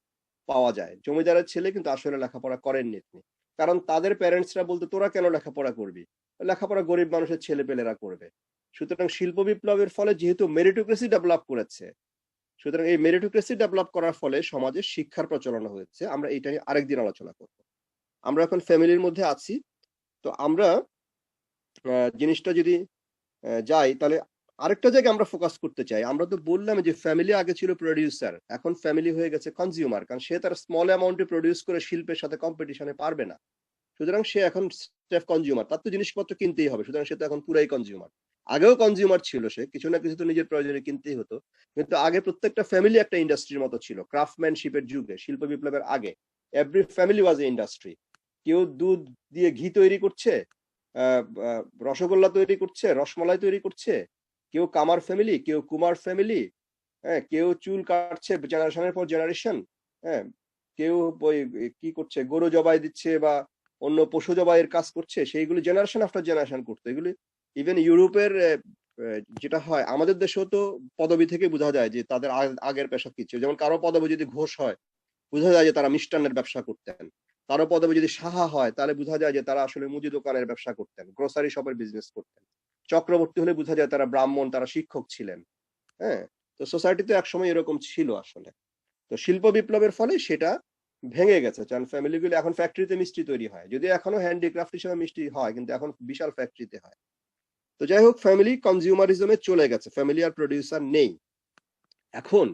পাওয়া যায়। জমিদারের ছেলে কিন্তু আসলে লেখাপড়া করেননি, কারণ তাদের প্যারেন্টসরা বলতো তোরা কেন লেখাপড়া করবি, লেখাপড়া গরিব মানুষের ছেলে পেলেরা করবে। সুতরাং শিল্প বিপ্লবের ফলে যেহেতু মেরিটোক্রেসি ডেভেলপ করেছে, সুতরাং এই মেরিটোক্রেসি ডেভেলপ করার ফলে সমাজে শিক্ষার প্রচলন হয়েছে। আমরা এইটা নিয়ে আরেকদিন আলোচনা করব। আমরা এখন ফ্যামিলির মধ্যে আছি, তো আমরা জিনিসটা যদি যাই, তাহলে আরেকটা জায়গায় আমরা ফোকাস করতে চাই। আমরা তো বললাম যে ফ্যামিলি আগে ছিল প্রডিউসার, এখন ফ্যামিলি হয়ে গেছে কনজিউমার, কারণ সে তার স্মল অ্যামাউন্টে প্রডিউস করে শিল্পের সাথে কম্পিটিশনে পারবে না। সুতরাং সে এখন স্রেফ কনজিউমার, তার তো জিনিসপত্র কিনতেই হবে, সুতরাং সে তো এখন পুরাই কনজিউমার। আগেও কনজিউমার ছিল, সে কিছু না কিছু তো নিজের প্রয়োজনে কিনতেই হতো, কিন্তু আগে প্রত্যেকটা ফ্যামিলি একটা ইন্ডাস্ট্রির মতো ছিল। ক্রাফটম্যানশিপের যুগে, শিল্প বিপ্লবের আগে, every family was A industry. কেউ দুধ দিয়ে ঘি তৈরি করছে, রসগোল্লা তৈরি করছে, রসমালাই তৈরি করছে, কেউ কামার ফ্যামিলি, কেউ কুমার ফ্যামিলি, হ্যাঁ, কেউ চুল কাটছে জেনারেশনের পর জেনারেশন, হ্যাঁ, কেউ ওই কি করছে, গরু জবাই দিচ্ছে বা অন্য পশু জবাইয়ের কাজ করছে, সেইগুলি জেনারেশন আফটার জেনারেশন করতো এগুলি। ইভেন ইউরোপের যেটা হয়, আমাদের দেশেও তো পদবি থেকে বোঝা যায় যে তাদের আগের পেশা কি ছিল। যেমন কারো পদবি যদি ঘোষ হয়, বোঝা যায় যে তারা মিষ্টান্নের ব্যবসা করতেন। কারো পদবি যদি সাহা হয়, তাহলে বোঝা যায় যে তারা আসলে মুদি দোকানের ব্যবসা করতেন, গ্রোসারি শপের বিজনেস করতেন। চক্রবর্তী হলে বোঝা যায় তারা ব্রাহ্মণ, তারা শিক্ষক ছিলেন, হ্যাঁ। তো সোসাইটিতে একসময় এরকম ছিল আসলে। তো শিল্প বিপ্লবের ফলে সেটা ভেঙে গেছে, কারণ ফ্যামিলিগুলো এখন ফ্যাক্টরিতে মিষ্টি তৈরি হয়, যদি এখনো হ্যান্ডিক্রাফট হিসেবে মিষ্টি হয়, কিন্তু এখন বিশাল ফ্যাক্টরিতে হয়। তো যাই হোক, ফ্যামিলি কনজিউমারিজমে চলে গেছে, ফ্যামিলি আর প্রডিউসার নেই। এখন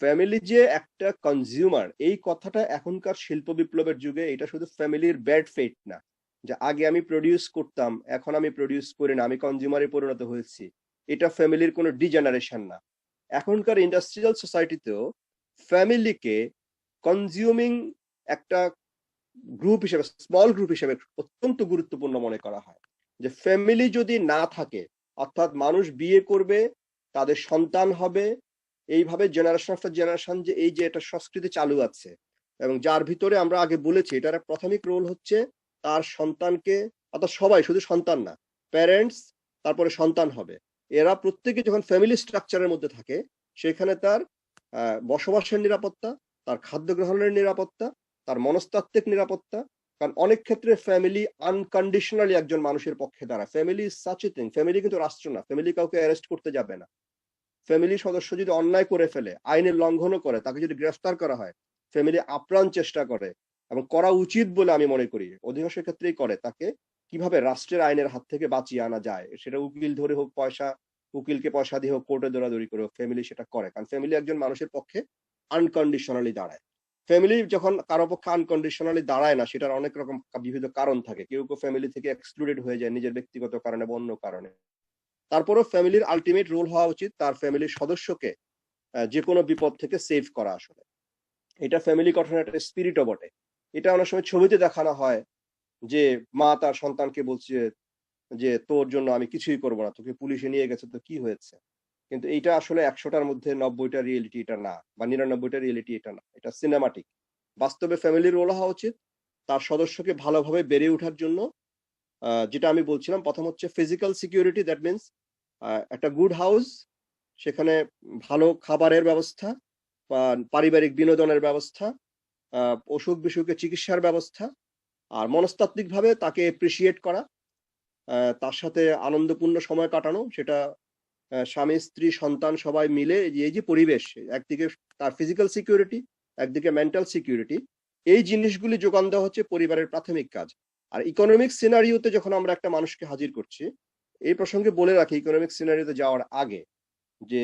ফ্যামিলি যে একটা কনজিউমার, এই কথাটা এখনকার শিল্প বিপ্লবের যুগে এটা শুধু ফ্যামিলির ব্যাড ফেট না, যে আগে আমি প্রডিউস করতাম এখন আমি প্রডিউস করি না, আমি কনজিউমারে পরিণত হয়েছি, এটা ফ্যামিলির কোনো ডিজেনারেশন না। এখনকার ইন্ডাস্ট্রিয়াল সোসাইটিতেও ফ্যামিলিকে কনজিউমিং একটা গ্রুপ হিসেবে, স্মল গ্রুপ হিসেবে অত্যন্ত গুরুত্বপূর্ণ মনে করা হয়। যে ফ্যামিলি যদি না থাকে, অর্থাৎ মানুষ বিয়ে করবে, তাদের সন্তান হবে, এইভাবে জেনারেশন আফটার জেনারেশন যে এই যে একটা সংস্কৃতি চালু আছে, এবং যার ভিতরে আমরা আগে বলেছি এটার প্রাথমিক রোল হচ্ছে তার সন্তানকে, অর্থাৎ সবাই, শুধু সন্তান না, প্যারেন্টস, তারপরে সন্তান হবে, এরা প্রত্যেকে যখন ফ্যামিলি স্ট্রাকচারের মধ্যে থাকে, সেখানে তার বসবাসের নিরাপত্তা, তার খাদ্য গ্রহণের নিরাপত্তা, তার মনস্তাত্ত্বিক নিরাপত্তা। কারণ অনেক ক্ষেত্রে ফ্যামিলি আনকন্ডিশনালি একজন মানুষের পক্ষে দাঁড়ায়। Family is such a thing, family কিন্তু রাষ্ট্র না, ফ্যামিলি কাউকে অ্যারেস্ট করতে যাবে না। ফ্যামিলি সদস্য যদি অন্যায় করে ফেলে, আইনের লঙ্ঘনও করে, তাকে যদি গ্রেফতার করা হয়, ফ্যামিলি আপ্রাণ চেষ্টা করে, এবং করা উচিত বলে আমি মনে করি, অধিকাংশ ক্ষেত্রেই করে, তাকে কিভাবে রাষ্ট্রের আইনের হাত থেকে বাঁচিয়ে আনা যায়, সেটা উকিল ধরে হোক, উকিলকে পয়সা দিয়ে হোক, কোর্টে দৌড়াদৌড়ি করে হোক, ফ্যামিলি সেটা করে, কারণ ফ্যামিলি একজন মানুষের পক্ষে আনকন্ডিশনালি দাঁড়ায়। ফ্যামিলি যখন কারো পক্ষে আনকন্ডিশনালি দাঁড়ায় না, সেটার অনেক রকম বিবিধ কারণ থাকে। কেউ কেউ ফ্যামিলি থেকে এক্সক্লুডেড হয়ে যায় নিজের ব্যক্তিগত কারণে বা অন্য কারণে। তারপরেও ফ্যামিলির আলটিমেট রোল হওয়া উচিত তার ফ্যামিলির সদস্যকে যে কোনো বিপদ থেকে সেভ করা। আসলে এটা ফ্যামিলি গঠনের একটা স্পিরিটও বটে। এটা অনেক সময় ছবিতে দেখানো হয় যে মা তার সন্তানকে বলছে যে তোর জন্য আমি কিছুই করবো না, তোকে পুলিশে নিয়ে গেছে তো কি হয়েছে। কিন্তু এইটা আসলে 100টার মধ্যে 90টা রিয়েলিটি এটা না, বা 99টা রিয়েলিটি এটা না, এটা সিনেমাটিক। বাস্তবে ফ্যামিলির রোল হওয়া উচিত তার সদস্যকে ভালোভাবে বেড়ে ওঠার জন্য। যেটা আমি বলছিলাম, প্রথম হচ্ছে ফিজিক্যাল সিকিউরিটি, দ্যাট মিনস একটা গুড হাউস, সেখানে ভালো খাবারের ব্যবস্থা, পারিবারিক বিনোদনের ব্যবস্থা, অসুখ বিসুখে চিকিৎসার ব্যবস্থা, আর মনস্তাত্ত্বিকভাবে তাকে এপ্রিসিয়েট করা, তার সাথে আনন্দপূর্ণ সময় কাটানো। সেটা স্বামী স্ত্রী সন্তান সবাই মিলে এই যে পরিবেশ, একদিকে তার ফিজিক্যাল সিকিউরিটি, একদিকে মেন্টাল সিকিউরিটি, এই জিনিসগুলি যোগান দেওয়া হচ্ছে পরিবারের প্রাথমিক কাজ। আর ইকোনমিক সিনারিওতে যখন আমরা একটা মানুষকে হাজির করছি, এই প্রসঙ্গে বলে রাখি ইকোনমিক সিনারিওতে যাওয়ার আগে যে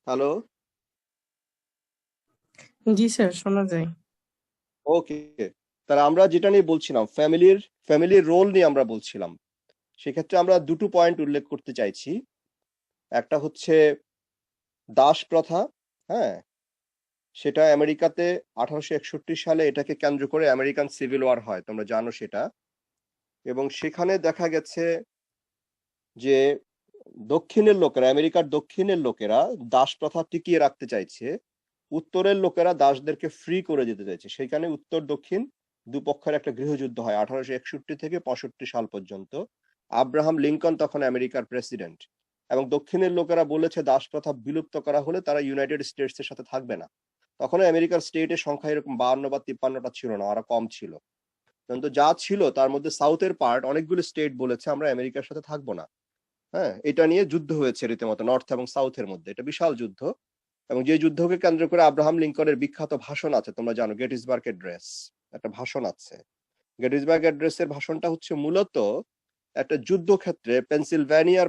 হ্যালো, জি স্যার, শোনা যায়। ওকে, তাহলে আমরা যেটা নিয়ে বলছিলাম ফ্যামিলির রোল নিয়ে আমরা বলছিলাম। সেক্ষেত্রে আমরা দুটো পয়েন্ট উল্লেখ করতে চাইছি। একটা হচ্ছে দাস প্রথা, হ্যাঁ, সেটা আমেরিকাতে 1861 সালে এটাকে কেন্দ্র করে আমেরিকান সিভিল ওয়ার হয়, তোমরা জানো সেটা। এবং সেখানে দেখা গেছে যে দক্ষিণের লোকেরা, আমেরিকার দক্ষিণের লোকেরা দাস প্রথা টিকিয়ে রাখতে চাইছে, উত্তরের লোকেরা দাসদেরকে ফ্রি করে দিতে চাইছে। সেখানে উত্তর দক্ষিণ দুপক্ষের একটা গৃহযুদ্ধ হয় 1861 থেকে 65 সাল পর্যন্ত। আব্রাহাম লিঙ্কন তখন আমেরিকার প্রেসিডেন্ট, এবং দক্ষিণের লোকেরা বলেছে দাস প্রথা বিলুপ্ত করা হলে তারা ইউনাইটেড স্টেটস এর সাথে থাকবে না। তখন আমেরিকার স্টেটের সংখ্যা এরকম 52 বা 53টা ছিল না, আরো কম ছিল। কিন্তু যা ছিল তার মধ্যে সাউথের পার্ট অনেকগুলো স্টেট বলেছে আমরা আমেরিকার সাথে থাকবো না। হ্যাঁ, এটা নিয়ে যুদ্ধ হয়েছে রীতিমতো নর্থ এবং সাউথের মধ্যে, এটা বিশাল যুদ্ধ। এবং যে যুদ্ধকে কেন্দ্র করে আব্রাহাম লিঙ্কনের বিখ্যাত ভাষণ আছে, তোমরা জানো, গেটিসবার্গ অ্যাড্রেস, একটা ভাষণ আছে। গেটিসবার্গ অ্যাড্রেসের ভাষণটা হচ্ছে মূলত একটা যুদ্ধক্ষেত্রে পেনসিলভ্যানিয়ার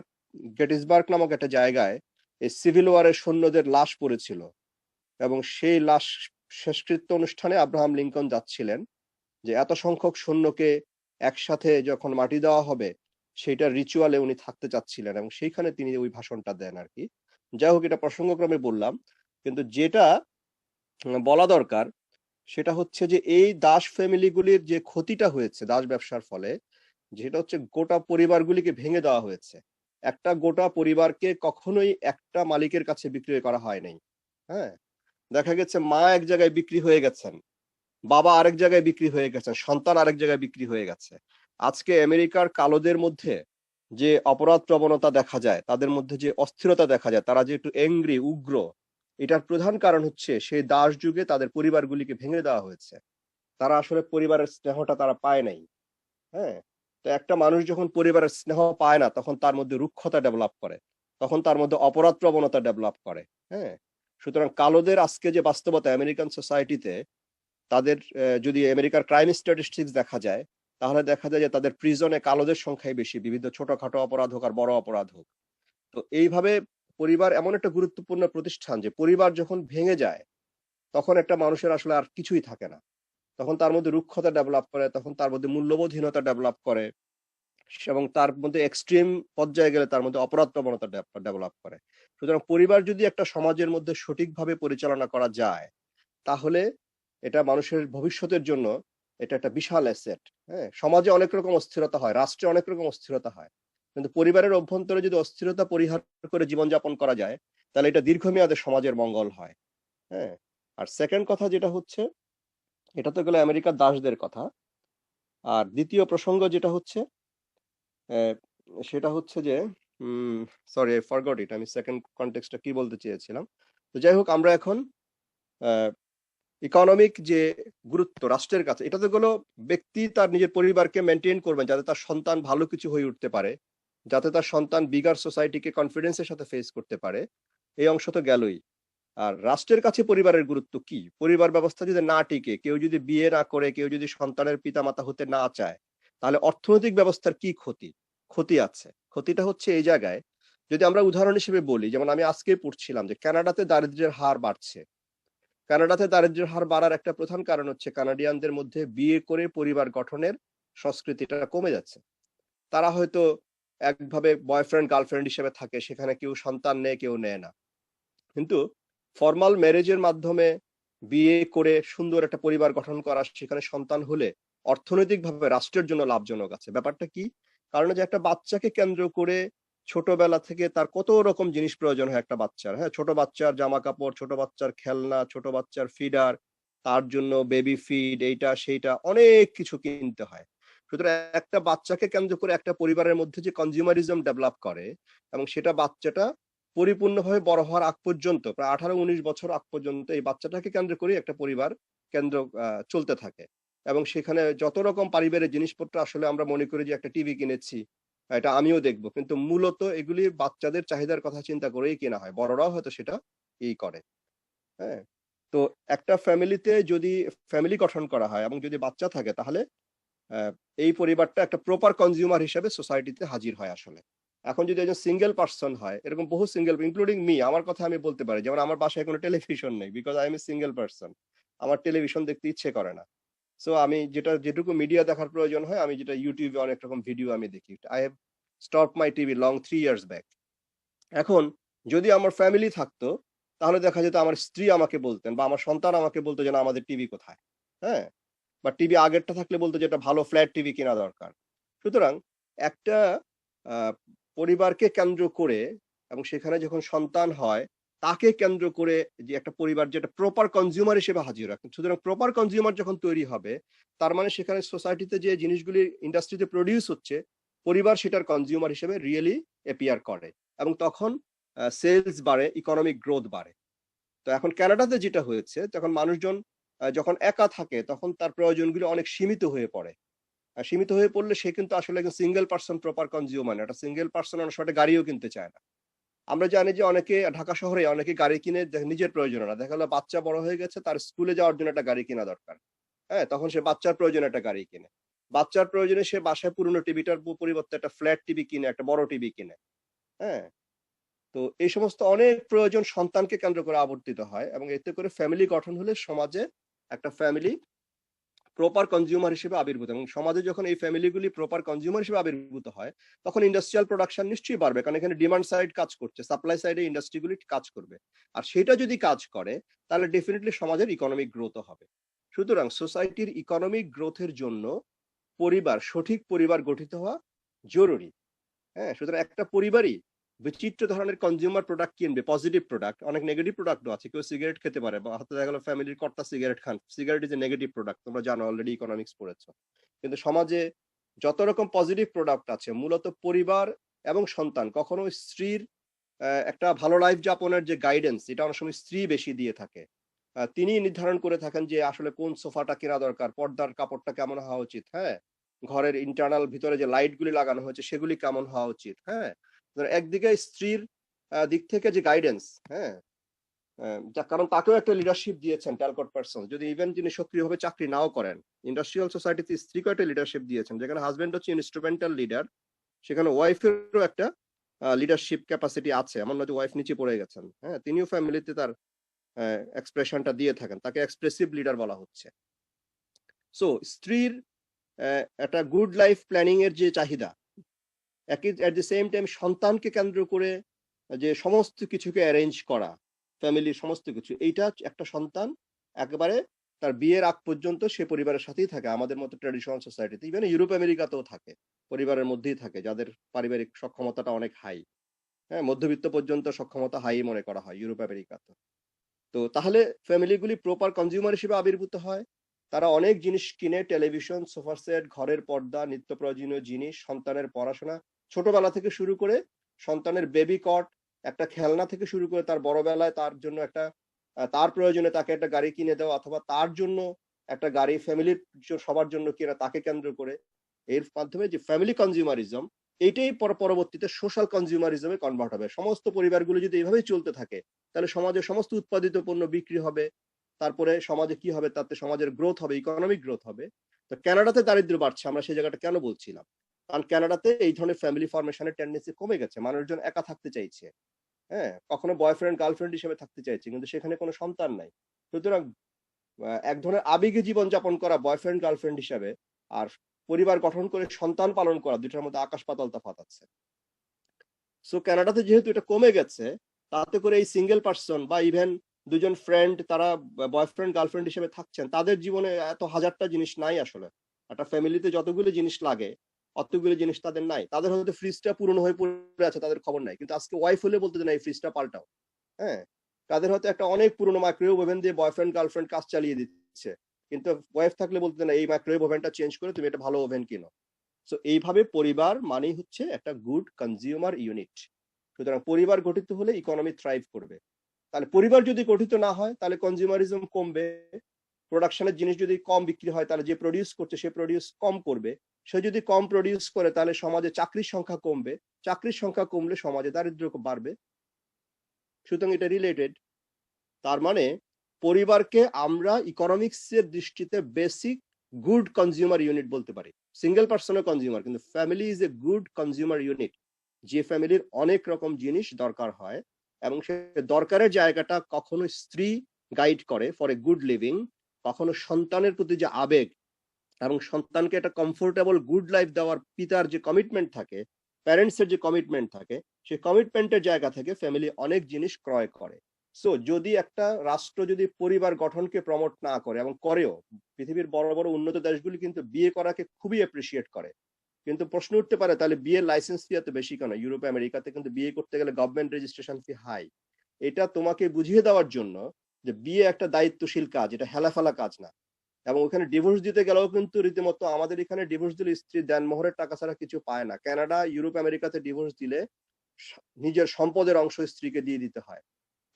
গেটিসবার্গ নামক একটা জায়গায় এই সিভিল ওয়ারের সৈন্যদের লাশ পড়েছিল, এবং সেই লাশ শেষকৃত্য অনুষ্ঠানে আব্রাহাম লিঙ্কন যাচ্ছিলেন, যে এত সংখ্যক সৈন্যকে একসাথে যখন মাটি দেওয়া হবে সেটা রিচুয়ালে উনি থাকতে চাচ্ছিলেন, এবং সেইখানে তিনি ওই ভাষণটা দেন আর কি। যাই হোক, এটা প্রসঙ্গক্রমে বললাম। কিন্তু যেটা বলা দরকার সেটা হচ্ছে যে এই দাস ফ্যামিলিগুলির যে ক্ষতিটা হয়েছে দাস ব্যবসার ফলে, যেটা হচ্ছে গোটা পরিবারগুলিকে ভেঙে দেওয়া হয়েছে। একটা গোটা পরিবারকে কখনোই একটা মালিকের কাছে বিক্রি করা হয় নাই। হ্যাঁ, দেখা গেছে মা এক জায়গায় বিক্রি হয়ে গেছেন, বাবা আরেক জায়গায় বিক্রি হয়ে গেছে, সন্তান আরেক জায়গায় বিক্রি হয়ে গেছে। আজকে আমেরিকার কালোদের মধ্যে যে অপরাধ প্রবণতা দেখা যায়, তাদের মধ্যে যে অস্থিরতা দেখা যায়, তারা যে একটু এংরি, উগ্র, এটার প্রধান কারণ হচ্ছে সেই দাস যুগে তাদের পরিবারগুলিকে ভেঙে দেওয়া হয়েছে। তারা আসলে পরিবারের স্নেহটা তারা পায় নাই। হ্যাঁ, তো একটা মানুষ যখন পরিবারের স্নেহ পায় না, তখন তার মধ্যে রুক্ষতা ডেভেলপ করে, তখন তার মধ্যে অপরাধ প্রবণতা ডেভেলপ করে। হ্যাঁ, সুতরাং কালোদের আজকে যে বাস্তবতা আমেরিকান সোসাইটিতে, তাদের যদি আমেরিকার ক্রাইম স্ট্যাটিস্টিক্স দেখা যায়, তাহলে দেখা যায় যে তাদের প্রিজনে কালোদের সংখ্যাই বেশি, বিবিধ ছোটখাটো অপরাধ হোক আর বড় অপরাধ হোক। তো এইভাবে পরিবার এমন একটা গুরুত্বপূর্ণ প্রতিষ্ঠান যে পরিবার যখন ভেঙে যায়, তখন একটা মানুষের আসলে আর কিছুই থাকে না। তখন তার মধ্যে রুক্ষতা ডেভেলপ করে, তখন তার মধ্যে মূল্যবোধহীনতা ডেভেলপ করে, এবং তার মধ্যে এক্সট্রিম পর্যায়ে গেলে তার মধ্যে অপরাধ প্রবণতা ডেভেলপ করে। সুতরাং পরিবার যদি একটা সমাজের মধ্যে সঠিকভাবে পরিচালনা করা যায়, তাহলে এটা মানুষের ভবিষ্যতের জন্য এটা একটা বিশাল অ্যাসেট। হ্যাঁ, সমাজে অনেক রকম অস্থিরতা হয়, রাষ্ট্রে অনেক রকম অস্থিরতা হয়, কিন্তু পরিবারের অভ্যন্তরে যদি অস্থিরতা পরিহার করে জীবনযাপন করা যায়, তাহলে এটা দীর্ঘমেয়াদে সমাজের মঙ্গল হয়। হ্যাঁ, আর সেকেন্ড কথা যেটা হচ্ছে, এটা তো গেল আমেরিকার দাসদের কথা। আর দ্বিতীয় প্রসঙ্গ যেটা হচ্ছে, সেটা হচ্ছে যে সরি আই ফরগট ইট, আমি সেকেন্ড কনটেক্সটটা কি বলতে চেয়েছিলাম। তো যাই হোক, আমরা এখন ইকোনমিক যে গুরুত্ব রাষ্ট্রের কাছে, এটা তো গেলো ব্যক্তি তার নিজের পরিবারকে মেনটেন করবেন যাতে তার সন্তান ভালো কিছু হয়ে উঠতে পারে, যাতে তার সন্তান বিগার সোসাইটিকে কনফিডেন্সের সাথে ফেস করতে পারে, এই অংশ তো গেলই। আর রাষ্ট্রের কাছে পরিবারের গুরুত্ব কি? পরিবার ব্যবস্থা যদি না টিকে, কেউ যদি বিয়ে না করে, কেউ যদি সন্তানের পিতামাতা হতে না চায়, তাহলে অর্থনৈতিক ব্যবস্থার কি ক্ষতি? ক্ষতি আছে। ক্ষতিটা হচ্ছে এই জায়গায়, যদি আমরা উদাহরণ হিসেবে বলি, যেমন আমি আজকেই পড়ছিলাম যে কানাডাতে দারিদ্র্যের হার বাড়ছে। কানাডাতে দারিদ্র্যের হার বাড়ার একটা প্রধান কারণ হচ্ছে কানাডিয়ানদের মধ্যে বিয়ে করে পরিবার গঠনের সংস্কৃতিটা কমে যাচ্ছে। তারা হয়তো একভাবে বয়ফ্রেন্ড গার্লফ্রেন্ড হিসেবে থাকে, সেখানে কেউ সন্তান নেয়, কেউ নেয় না। কিন্তু ফর্মাল ম্যারেজের মাধ্যমে বিয়ে করে সুন্দর একটা পরিবার গঠন করা, সেখানে সন্তান হলে অর্থনৈতিকভাবে রাষ্ট্রের জন্য লাভজনক আছে। ব্যাপারটা কি? কারণ যে একটা বাচ্চাকে কেন্দ্র করে ছোটবেলা থেকে তার কত রকম জিনিস প্রয়োজন হয় একটা বাচ্চার। হ্যাঁ, ছোট বাচ্চার জামা কাপড়, ছোট বাচ্চার খেলনা, ছোট বাচ্চার ফিডার, তার জন্য বেবি ফিড, এইটা সেইটা অনেক কিছু কিনতে হয়। সুতরাং একটা বাচ্চাকে কেন্দ্র করে একটা পরিবারের মধ্যে যে কনজিউমারিজম ডেভেলপ করে, এবং সেটা বাচ্চাটা পরিপূর্ণভাবে বড় হওয়ার আগ পর্যন্ত, প্রায় 18-19 বছর আগ পর্যন্ত এই বাচ্চাটাকে কেন্দ্র করে একটা পরিবার কেন্দ্র চলতে থাকে। এবং সেখানে যত রকম পারিবারিক জিনিসপত্র আসলে আমরা মনে করি যে একটা টিভি কিনেছি, এটা আমিও দেখবো, কিন্তু মূলত এগুলি বাচ্চাদের চাহিদার কথা চিন্তা করেই কেনা হয়। বড়রাও হয়তো সেটা করে। হ্যাঁ, তো একটা ফ্যামিলিতে যদি ফ্যামিলি গঠন করা হয় এবং যদি বাচ্চা থাকে, তাহলে আহ, এই পরিবারটা একটা প্রপার কনজিউমার হিসেবে সোসাইটিতে হাজির হয় আসলে। এখন যদি একজন সিঙ্গেল পার্সন হয়, এরকম বহু সিঙ্গেল, ইনক্লুডিং মি, আমার কথা আমি বলতে পারি, যেমন আমার বাসায় কোনো টেলিভিশন নেই, because I M a single person. আমার টেলিভিশন দেখতে ইচ্ছে করে না। সো আমি যেটুকু মিডিয়া দেখার প্রয়োজন হয়, আমি যেটা ইউটিউবে অনেক রকম ভিডিও আমি দেখি। I have stop my TV long 3 years back. এখন যদি আমার ফ্যামিলি থাকতো, তাহলে দেখা যেত আমার স্ত্রী আমাকে বলতেন বা আমার সন্তান আমাকে বলতো যে না, আমাদের টিভি কোথায়। হ্যাঁ, বা টিভি আগেরটা থাকলে বলতো যে একটা ভালো ফ্ল্যাট টিভি কেনা দরকার। সুতরাং একটা আহ, পরিবারকে কেন্দ্র করে, এবং সেখানে যখন সন্তান হয়, তাকে কেন্দ্র করে যে একটা পরিবার যেটা প্রপার কনজিউমার হিসেবে হাজির রাখে। সুতরাং প্রপার কনজিউমার যখন তৈরি হবে, তার মানে সেখানে সোসাইটিতে যে জিনিসগুলি ইন্ডাস্ট্রিতে প্রডিউস হচ্ছে, পরিবার সেটার কনজিউমার হিসেবে রিয়েলি এপিয়ার করে, এবং তখন সেলস বাড়ে, ইকোনমিক গ্রোথ বাড়ে। তো এখন কানাডাতে যেটা হয়েছে, তখন মানুষজন যখন একা থাকে, তখন তার প্রয়োজনগুলো অনেক সীমিত হয়ে পড়ে। আর সীমিত হয়ে পড়লে সে কিন্তু আসলে একজন সিঙ্গেল পার্সন প্রপার কনজিউমার না। একটা সিঙ্গেল পার্সন অনেক সময় গাড়িও কিনতে চায় না। আমরা জানি যে অনেকে ঢাকা শহরে অনেকে গাড়ি কিনে নিজের প্রয়োজনে না, দেখা গেলো বাচ্চা বড় হয়ে গেছে, তার স্কুলে যাওয়ার জন্য একটা গাড়ি কিনা দরকার। হ্যাঁ, তখন সে বাচ্চার প্রয়োজনে একটা গাড়ি কিনে। বাচ্চার প্রয়োজনে সে বাসায় পুরনো টিভিটার পরিবর্তে একটা ফ্ল্যাট টিভি কিনে, একটা বড় টিভি কিনে। হ্যাঁ, তো এই সমস্ত অনেক প্রয়োজন সন্তানকে কেন্দ্র করে আবর্তিত হয়, এবং এতে করে ফ্যামিলি গঠন হলে সমাজে একটা ফ্যামিলি প্রপার কনজিউমার হিসেবে আবির্ভূত, এবং সমাজে যখন এই ফ্যামিলিগুলি প্রপার কনজিউমার হিসেবে আবির্ভূত হয়, তখন ইন্ডাস্ট্রিয়াল প্রোডাকশন নিশ্চয়ই বাড়বে, কারণ এখানে ডিমান্ড সাইড কাজ করছে, সাপ্লাই সাইডে ইন্ডাস্ট্রিগুলি কাজ করবে। আর সেটা যদি কাজ করে, তাহলে ডেফিনেটলি সমাজের ইকোনমিক গ্রোথ হবে। সুতরাং সোসাইটির ইকোনমিক গ্রোথের জন্য সঠিক পরিবার গঠিত হওয়া জরুরি। হ্যাঁ, সুতরাং একটা পরিবারই বিচিত্র ধরনের কনজিউমার প্রোডাক্ট কিনবে, পজিটিভ প্রোডাক্ট, অনেক নেগেটিভ প্রোডাক্টও আছে। কেউ সিগারেট খেতে পারে, বা হয়তো দেখা গেল ফ্যামিলির কর্তা cigarette Khan, cigarette is a negative product, তোমরা জানো, অলরেডি ইকোনমিক্স পড়েছো। কিন্তু সমাজে যত রকম পজিটিভ প্রোডাক্ট আছে, মূলত পরিবার এবং সন্তান, কখনো স্ত্রীর একটা ভালো লাইফ যাপনের যে গাইডেন্স, এটা অনেক সময় স্ত্রী বেশি দিয়ে থাকে। তিনি নির্ধারণ করে থাকেন যে আসলে কোন সোফাটা কেনা দরকার, পর্দার কাপড়টা কেমন হওয়া উচিত, হ্যাঁ, ঘরের ইন্টারনাল ভিতরে যে লাইট গুলি লাগানো হয়েছে সেগুলি কেমন হওয়া উচিত। হ্যাঁ, একদিকে স্ত্রীর দিক থেকে যে গাইডেন্স, হ্যাঁ, কারণ তাকেও একটা লিডারশিপ দিয়েছেন ট্যালকট পার্সন, যদি ইভেন তিনি সক্রিয়ভাবে চাকরি নাও করেন, ইন্ডাস্ট্রিয়াল সোসাইটিতে স্ত্রীকেও একটা লিডারশিপ দিয়েছেন, যেখানে হাজবেন্ড হচ্ছে ইনস্ট্রুমেন্টাল লিডার, সেখানে ওয়াইফেরও একটা লিডারশিপ ক্যাপাসিটি আছে। এমন নয় যে ওয়াইফ নিচে পড়ে গেছেন, হ্যাঁ, তিনিও ফ্যামিলিতে তার এক্সপ্রেশনটা দিয়ে থাকেন, তাকে এক্সপ্রেসিভ লিডার বলা হচ্ছে। সো স্ত্রীর একটা গুড লাইফ প্ল্যানিং এর যে চাহিদা, একই এট দি সেম টাইম সন্তানকে কেন্দ্র করে যে সমস্ত কিছুকে অ্যারেঞ্জ করা, ফ্যামিলির সমস্ত কিছু, এইটা একটা সন্তান একেবারে তার বিয়ের আগ পর্যন্ত সে পরিবারের সাথেই থাকে। আমাদের মতো ট্র্যাডিশনাল সোসাইটিতে, ইভেন ইউরোপ আমেরিকাতেও থাকে, পরিবারের মধ্যেই থাকে, যাদের পারিবারিক সক্ষমতাটা অনেক হাই। হ্যাঁ, মধ্যবিত্ত পর্যন্ত সক্ষমতা হাই মনে করা হয় ইউরোপ আমেরিকাতে। তো তাহলে ফ্যামিলিগুলি প্রপার কনজিউমার হিসেবে আবির্ভূত হয়। তারা অনেক জিনিস কিনে, টেলিভিশন, সোফা সেট, ঘরের পর্দা, নিত্য প্রয়োজনীয় জিনিস, সন্তানের পড়াশোনা, ছোটবেলা থেকে শুরু করে সন্তানের বেবি কট, একটা খেলনা থেকে শুরু করে তার বড়বেলায় তার জন্য একটা তার প্রয়োজনে তাকে একটা গাড়ি কিনে দেওয়া, অথবা তার জন্য একটা গাড়ি ফ্যামিলির সবার জন্য কিনা, তাকে কেন্দ্র করে, এর মাধ্যমে যে ফ্যামিলি কনজিউমারিজম, এইটাই পরবর্তীতে সোশ্যাল কনজিউমারিজমে কনভার্ট হবে। সমস্ত পরিবারগুলো যদি এইভাবেই চলতে থাকে তাহলে সমাজে সমস্ত উৎপাদিত পণ্য বিক্রি হবে, তারপরে সমাজে কি হবে, তাতে সমাজের গ্রোথ হবে, ইকোনমিক গ্রোথ হবে। তো কানাডাতে দারিদ্র্য বাড়ছে, আমরা সেই জায়গাটা কেন বলছিলাম? কারণ কানাডাতে এই ধরনের ফ্যামিলি ফরমেশনের টেন্ডেন্সি কমে গেছে, মানুষজন একা থাকতে চাইছে, হ্যাঁ, কখনো বয়ফ্রেন্ড গার্লফ্রেন্ড হিসেবে থাকতে চাইছে, কিন্তু সেখানে কোনো সন্তান নাই। সুতরাং এক ধরনের আবেগে জীবন যাপন করা বয়ফ্রেন্ড গার্লফ্রেন্ড হিসাবে আর পরিবার গঠন করে সন্তান পালন করা, দুটার মধ্যে আকাশ পাতাল তফাৎ আছে। সো কানাডাতে যেহেতু এটা কমে গেছে, তাতে করে এই সিঙ্গেল পার্সন বা ইভেন দুজন ফ্রেন্ড তারা বয়ফ্রেন্ড গার্লফ্রেন্ড হিসেবে থাকছেন, তাদের জীবনে এত হাজারটা জিনিস নাই আসলে। একটা ফ্যামিলিতে যতগুলো জিনিস লাগে অতগুলো জিনিস তাদের নাই। তাদের হয়তো ফ্রিজটা পুরনো হয়ে পড়ে আছে, তাদের খবর নাই, কিন্তু আজকে ওয়াইফ হলে বলতে না এই ফ্রিজটা পাল্টাও, হ্যাঁ। তাদের হয়তো একটা অনেক পুরনো মাইক্রোওয়েভ ওভেন দিয়ে বয়ফ্রেন্ড গার্লফ্রেন্ড কাজ চালিয়ে দিচ্ছে, কিন্তু ওয়াইফ থাকলে বলতে না এই মাইক্রোওয়েভ ওভেনটা চেঞ্জ করে তুমি একটা ভালো ওভেন কিনো। সো এইভাবে পরিবার মানেই হচ্ছে একটা গুড কনজিউমার ইউনিট। সুতরাং পরিবার গঠিত হলে ইকোনমি থ্রাইভ করবে। তাহলে পরিবার যদি গঠিত না হয় তাহলে কনজিউমারিজম কমবে, প্রোডাকশনের জিনিস যদি কম বিক্রি হয় তাহলে যে প্রডিউস করছে সে প্রডিউস কম করবে, সে যদি কম প্রডিউস করে তাহলে সমাজে চাকরির সংখ্যা কমবে, চাকরির সংখ্যা কমলে সমাজে দারিদ্র্য বাড়বে। সুতরাং এটা রিলেটেড। তার মানে পরিবারকে আমরা ইকোনমিক্সের দৃষ্টিতে বেসিক গুড কনজিউমার ইউনিট বলতে পারি। সিঙ্গেল পার্সনের কনজিউমার, কিন্তু family is a good consumer unit, যে ফ্যামিলির অনেক রকম জিনিস দরকার হয় এবং সে দরকারের জায়গাটা কখনো স্ত্রী গাইড করে ফর এ গুড লিভিং, কখনো সন্তানের প্রতি যে আবেগ এবং সন্তানকে একটা কমফোর্টেবল গুড লাইফ দেওয়ার পিতার যে কমিটমেন্ট থাকে, প্যারেন্টসের যে কমিটমেন্ট থাকে, সেই কমিটমেন্টের জায়গা থেকে ফ্যামিলি অনেক জিনিস ক্রয় করে। সো যদি একটা রাষ্ট্র যদি পরিবার গঠনকে প্রমোট না করে, এবং করেও, পৃথিবীর বড় বড় উন্নত দেশগুলি কিন্তু বিয়ে করাকে খুবই অ্যাপ্রিসিয়েট করে, কিন্তু প্রশ্ন উঠতে পারে তাহলে বিয়ের লাইসেন্স ফি এত বেশি কেন? ইউরোপ আমেরিকাতে কিন্তু বিয়ে করতে গেলে গভর্নমেন্ট রেজিস্ট্রেশন ফি হাই। এটা তোমাকে বুঝিয়ে দেওয়ার জন্য যে বিয়ে একটা দায়িত্বশীল কাজ, এটা হেলাফেলা কাজ না। এবং ওখানে ডিভোর্স দিতে গেলেও কিন্তু রীতিমতো আমাদের এখানে ডিভোর্স দিলে স্ত্রী দেনমোহরের টাকা ছাড়া কিছু পায় না, কানাডা ইউরোপ আমেরিকাতে ডিভোর্স দিলে নিজের সম্পদের অংশ স্ত্রীকে দিয়ে দিতে হয়।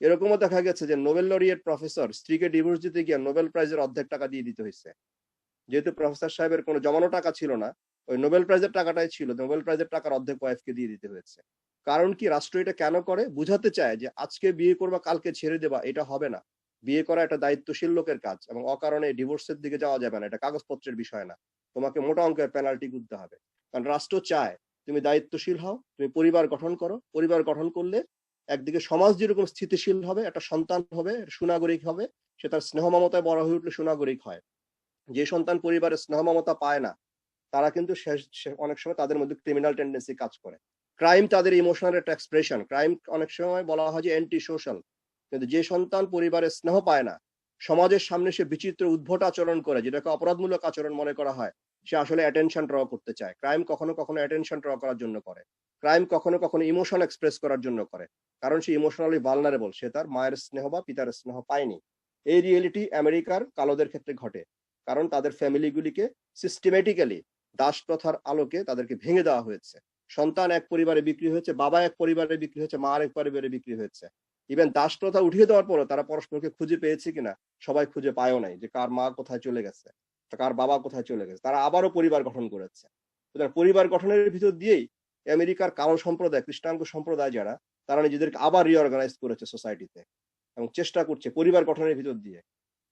এরকমও দেখা গেছে যে নোবেল লরিয়েট প্রফেসর স্ত্রীকে ডিভোর্স দিতে গিয়ে নোবেল প্রাইজের অর্ধেক টাকা দিয়ে দিতে হয়েছে, যেহেতু প্রফেসর সাহেবের কোনো জমানো টাকা ছিল না, ওই নোবেল প্রাইজের টাকাটাই ছিল, নোবেল প্রাইজের টাকার অর্ধেক ওয়াইফকে দিয়ে দিতে হয়েছে। কারণ কি, রাষ্ট্র এটা কেন করে? বুঝাতে চায় যে আজকে বিয়ে করবা কালকে ছেড়ে দেবা, এটা হবে না। বিয়ে করা একটা দায়িত্বশীল লোকের কাজ, এবং অকারণে ডিভোর্সের দিকে যাওয়া যাবে না, এটা কাগজপত্রের বিষয় না, তোমাকে মোটা অঙ্কের পেনাল্টি গুনতে হবে। কারণ রাষ্ট্র চায় তুমি দায়িত্বশীল হও, তুমি পরিবার গঠন করো, পরিবার গঠন করলে একদিকে সমাজ যেরকম স্থিতিশীল হবে, একটা সন্তান হবে সুনাগরিক হবে, সে তার স্নেহ মমতায় বড় হয়ে উঠলে সুনাগরিক হয়। যে সন্তান পরিবারের স্নেহ মমতা পায় না তারা কিন্তু অনেক সময় তাদের মধ্যে ক্রিমিনাল টেন্ডেন্সি কাজ করে। ক্রাইম তাদের ইমোশনাল একটা এক্সপ্রেশন, ক্রাইম অনেক সময় বলা হয় যে অ্যান্টি সোশ্যাল। কিন্তু যে সন্তান পরিবারের স্নেহ পায় না, সমাজের সামনে সে বিচিত্র উদ্ভট আচরণ করে, যেটাকে অপরাধমূলক আচরণ মনে করা হয়, সে আসলে অ্যাটেনশন ড্র করতে চায়। ক্রাইম কখনো কখনো অ্যাটেনশন ড্র করার জন্য করে, ক্রাইম কখনো কখনো ইমোশন এক্সপ্রেস করার জন্য করে, কারণ সে ইমোশনালি ভালনারেবল, সে তার মায়ের স্নেহ বা পিতার স্নেহ পায়নি। এই রিয়েলিটি আমেরিকার কালোদের ক্ষেত্রে ঘটে, কারণ তাদের ফ্যামিলিগুলিকে সিস্টেমেটিক্যালি দাস প্রথার আলোকে তাদেরকে ভেঙে দেওয়া হয়েছে। সন্তান এক পরিবারে বিক্রি হয়েছে, বাবা এক পরিবারে বিক্রি হয়েছে, মা এক পরিবারে বিক্রি হয়েছে। ইভেন দাস প্রথা উঠিয়ে দেওয়ার পরও তারা পরস্পরকে খুঁজে পেয়েছে কিনা সবাই খুঁজে পায়ও নাই, যে কার মা কোথায় চলে গেছে, কার বাবা কোথায় চলে গেছে। তারা আবারও পরিবার গঠন করেছে। সুতরাং পরিবার গঠনের ভিতর দিয়েই আমেরিকার কালো সম্প্রদায়, কৃষ্ণাঙ্গ সম্প্রদায় যারা, তারা নিজেদেরকে আবার রিঅর্গানাইজ করেছে সোসাইটিতে, এবং চেষ্টা করছে পরিবার গঠনের ভিতর দিয়ে,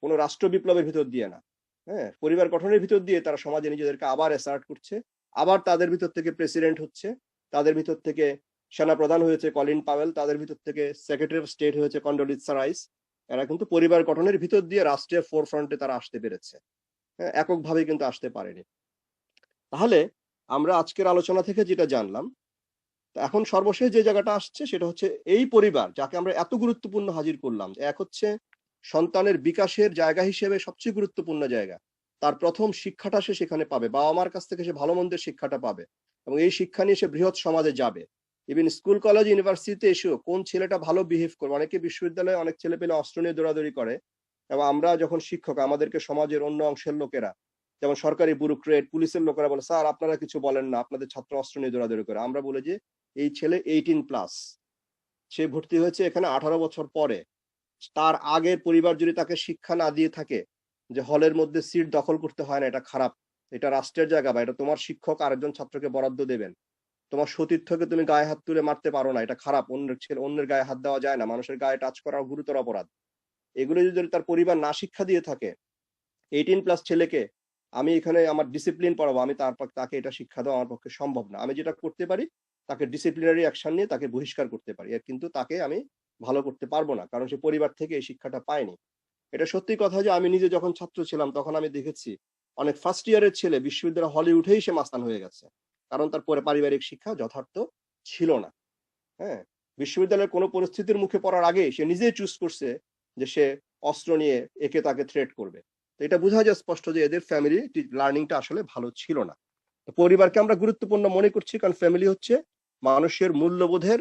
কোনো রাষ্ট্র বিপ্লবের ভিতর দিয়ে না, হ্যাঁ, পরিবার গঠনের ভিতর দিয়ে তারা সমাজে নিজেদেরকে আবার অ্যাসার্ট করছে। আবার তাদের ভিতর থেকে প্রেসিডেন্ট হচ্ছে, তাদের ভিতর থেকে সেনা প্রধান হয়েছে কলিন পাওয়েল, তাদের ভিতর থেকে সেক্রেটারি অফ স্টেট হয়েছে কন্ডোলিজা রাইস। এরা কিন্তু পরিবার গঠনের ভিতর দিয়ে রাষ্ট্রের ফোরফ্রন্টে তারা আসতে পেরেছে, হ্যাঁ, এককভাবে কিন্তু আসতে পারেনি। তাহলে আমরা আজকের আলোচনা থেকে যেটা জানলাম, এখন সর্বশেষ যে জায়গাটা আসছে সেটা হচ্ছে এই পরিবার যাকে আমরা এত গুরুত্বপূর্ণ হাজির করলাম, এক হচ্ছে সন্তানের বিকাশের জায়গা হিসেবে সবচেয়ে গুরুত্বপূর্ণ জায়গা, তার প্রথম শিক্ষাটা সে সেখানে পাবে, বাবা মার কাছ থেকে সে ভালো মন্দের শিক্ষাটা পাবে, এবং এই শিক্ষা নিয়ে সে বৃহৎ সমাজে যাবে। ইভেন স্কুল কলেজ ইউনিভার্সিটিতে এসেও কোন ছেলেটা ভালো বিহেভ করবে, অনেকে বিশ্ববিদ্যালয়ে অনেক ছেলে পেলে অস্ত্র নিয়ে দৌড়াদৌড়ি করে, এবং আমরা যখন শিক্ষক, আমাদেরকে সমাজের অন্য অংশের লোকেরা, যেমন সরকারি ব্যুরোক্রেট, পুলিশের লোকেরা বলে স্যার আপনারা কিছু বলেন না, আপনাদের ছাত্র অস্ত্র নিয়ে দৌড়াদৌড়ি করে। আমরা বলে যে এই ছেলে 18+, সে ভর্তি হয়েছে এখানে 18 বছর পরে, তার আগের পরিবার যদি তাকে শিক্ষা না দিয়ে থাকে যে হলের মধ্যে সিট দখল করতে হয় না, এটা খারাপ, এটা রাষ্ট্রের জায়গা, বা এটা তোমার শিক্ষক আরেকজন ছাত্রকে বরাদ্দ দেবেন, তোমার সতীর্থকে তুমি গায়ে হাত তুলে মারতে পারো না, এটা খারাপ। অন্যের গায়ে হাত দেওয়া যায় না, মানুষের গায়ে টাচ করা গুরুতর অপরাধ। এগুলো যদি তার পরিবার না শিক্ষা দিয়ে থাকে, 18+ ছেলেকে আমি এখানে আমার ডিসিপ্লিন পড়াবো, আমি তাকে এটা শিক্ষা দেওয়া আমার পক্ষে সম্ভব না। আমি যেটা করতে পারি, তাকে ডিসিপ্লিনারি অ্যাকশন নিয়ে তাকে বহিষ্কার করতে পারি, কিন্তু তাকে আমি ভালো করতে পারবো না, কারণ সে পরিবার থেকে এই শিক্ষাটা পায়নি। এটা সত্যি কথা যে আমি নিজে যখন ছাত্র ছিলাম তখন আমি দেখেছি অনেক ফার্স্ট ইয়ারের ছেলে বিশ্ববিদ্যালয় হলে উঠেই সে মাস্তান হয়ে গেছে, কারণ তার পরে পারিবারিক শিক্ষা যথার্থ ছিল না। হ্যাঁ, বিশ্ববিদ্যালয়ের কোনো পরিস্থিতির মুখে পড়ার আগে সে নিজেই চুজ করছে যে সে অস্ত্র নিয়ে একে তাকে থ্রেট করবে। তো এটা বোঝা যায় স্পষ্ট যে এদের ফ্যামিলি লার্নিংটা আসলে ভালো ছিল না। তো পরিবারকে আমরা গুরুত্বপূর্ণ মনে করছি কারণ ফ্যামিলি হচ্ছে মানুষের মূল্যবোধের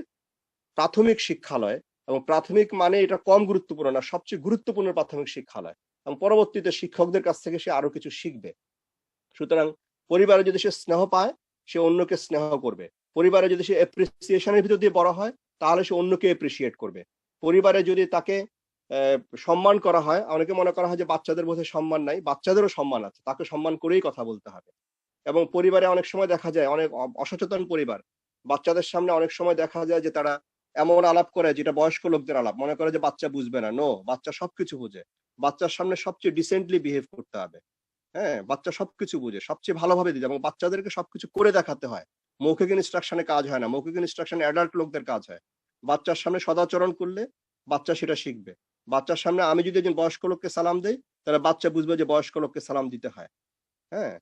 প্রাথমিক শিক্ষালয়, এবং প্রাথমিক মানে এটা কম গুরুত্বপূর্ণ না, সবচেয়ে গুরুত্বপূর্ণ প্রাথমিক শিক্ষালয়, এবং পরবর্তীতে শিক্ষকদের কাছ থেকে সে আরো কিছু শিখবে। সুতরাং পরিবারে যদি সে স্নেহ পায়, সে অন্যকে স্নেহ করবে। পরিবারে যদি সে অ্যাপ্রিসিয়েশনের ভিতর দিয়ে বড় হয়, তাহলে সে অন্যকে অ্যাপ্রিসিয়েট করবে। পরিবারে যদি তাকে সম্মান করা হয়, অনেকে মনে করা হয় যে বাচ্চাদের বোধহয় সম্মান নাই, বাচ্চাদেরও সম্মান আছে, তাকে সম্মান করেই কথা বলতে হবে। এবং পরিবারে অনেক সময় দেখা যায় অনেক অসচেতন পরিবার, বাচ্চাদের সামনে অনেক সময় দেখা যায় যে তারা এমন আলাপ করে যেটা বয়স্ক লোকদের আলাপ, মনে করে যে বাচ্চা বুঝবে না। নো, বাচ্চা সবকিছু বুঝে। বাচ্চার সামনে সবচেয়ে ডিসেন্টলি বিহেভ করতে হবে। হ্যাঁ, বাচ্চা সবকিছু বুঝে, সবচেয়ে ভালোভাবে দিতে, এবং বাচ্চাদেরকে সবকিছু করে দেখাতে হয়। মৌখিক ইনস্ট্রাকশনে কাজ হয় না, মৌখিক ইনস্ট্রাকশনে অ্যাডাল্ট লোকদের কাজ হয়। বাচ্চার সামনে সদাচরণ করলে বাচ্চা সেটা শিখবে। বাচ্চার সামনে আমি যদি একজন বয়স্ক লোককে সালাম দেই, তাহলে বাচ্চা বুঝবে যে বয়স্ক লোককে সালাম দিতে হয়। হ্যাঁ,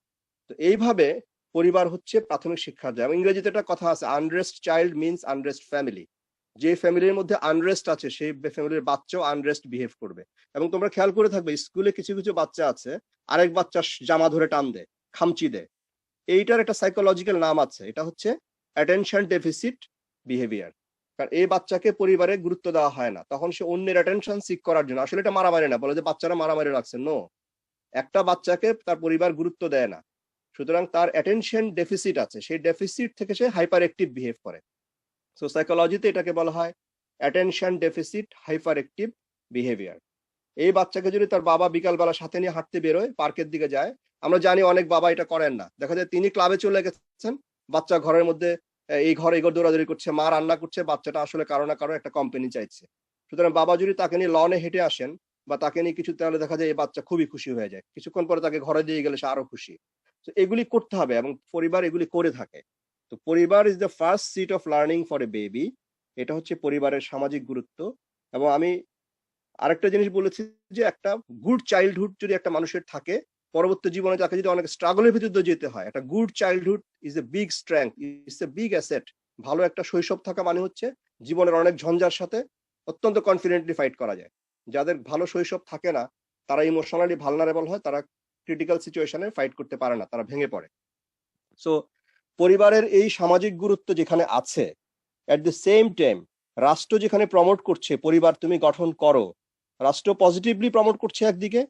তো এইভাবে পরিবার হচ্ছে প্রাথমিক শিক্ষা দেয়। এবং ইংরেজিতে একটা কথা আছে, unrest child means unrest family. যে ফ্যামিলির মধ্যে আনরেস্ট আছে সেই ফ্যামিলির বাচ্চাও আনরেস্ট বিহেভ করবে। এবং তোমরা খেয়াল করে থাকবে স্কুলে কিছু কিছু বাচ্চা আছে আরেক বাচ্চার জামা ধরে টান দেয়, খামচি দেয়। এইটার একটা সাইকোলজিক্যাল নাম আছে, এটা হচ্ছে অ্যাটেনশন ডেফিসিট বিহেভিয়ার। কারণ এই বাচ্চাকে পরিবারে গুরুত্ব দেওয়া হয় না, তখন সে অন্যের অ্যাটেনশন সিক করার জন্য, আসলে এটা মারামারি না, বলে যে বাচ্চারা মারামারি রাখছে, নো, একটা বাচ্চাকে তার পরিবার গুরুত্ব দেয় না, সুতরাং তার অ্যাটেনশন ডেফিসিট আছে, সেই ডেফিসিট থেকে সে হাইপার অ্যাক্টিভ বিহেভ করে। সো সাইকোলজিতে এটাকে বলা হয় attention deficit hyper active behaviour. এই বাচ্চাকে যদি তার বাবা বিকালবেলা সাথে নিয়ে হাঁটতে বেরোয়, পার্কের দিকে যায়, আমরা জানি অনেক বাবা এটা করেন না, দেখা যায় তিনি ক্লাবে চলে গেছেন, বাচ্চা ঘরের মধ্যে এই ঘর দৌড়াদৌড়ি করছে, মা রান্না করছে, বাচ্চাটা আসলে কারো না কারো একটা কোম্পানি চাইছে। সুতরাং বাবা যদি তাকে নিয়ে লনে হেঁটে আসেন বা তাকে নিয়ে কিছু, তাহলে দেখা যায় এই বাচ্চা খুবই খুশি হয়ে যায়, কিছুক্ষণ পরে তাকে ঘরে দিয়ে গেলে সে আরো খুশি। তো এগুলি করতে হবে এবং পরিবার এগুলি করে থাকে। তো পরিবার is the first seat of learning for a baby. এটা হচ্ছে পরিবারের সামাজিক গুরুত্ব। এবং আমি আরেকটা জিনিস বলেছি যে একটা গুড চাইল্ডহুড যদি একটা মানুষের থাকে, পরবর্তী জীবনে তাকে যদি অনেক স্ট্রাগলের ভিতর দিয়ে যেতে হয়, একটা good childhood is a big strength, is a big asset. ভালো একটা শৈশব থাকা মানে হচ্ছে জীবনের অনেক ঝঞ্ঝার সাথে অত্যন্ত কনফিডেন্টলি ফাইট করা যায়। যাদের ভালো শৈশব থাকে না, তারা ইমোশনালি ভালনারেবল হয়, তারা ক্রিটিক্যাল সিচুয়েশনে ফাইট করতে পারে না, তারা ভেঙে পড়ে। সো পরিবারের এই সামাজিক গুরুত্ব যেখানে আছে, এট দ্য সেম টাইম রাষ্ট্র যেখানে প্রমোট করছে পরিবার তুমি গঠন করো, রাষ্ট্র পজিটিভলি প্রমোট করছে একদিকে,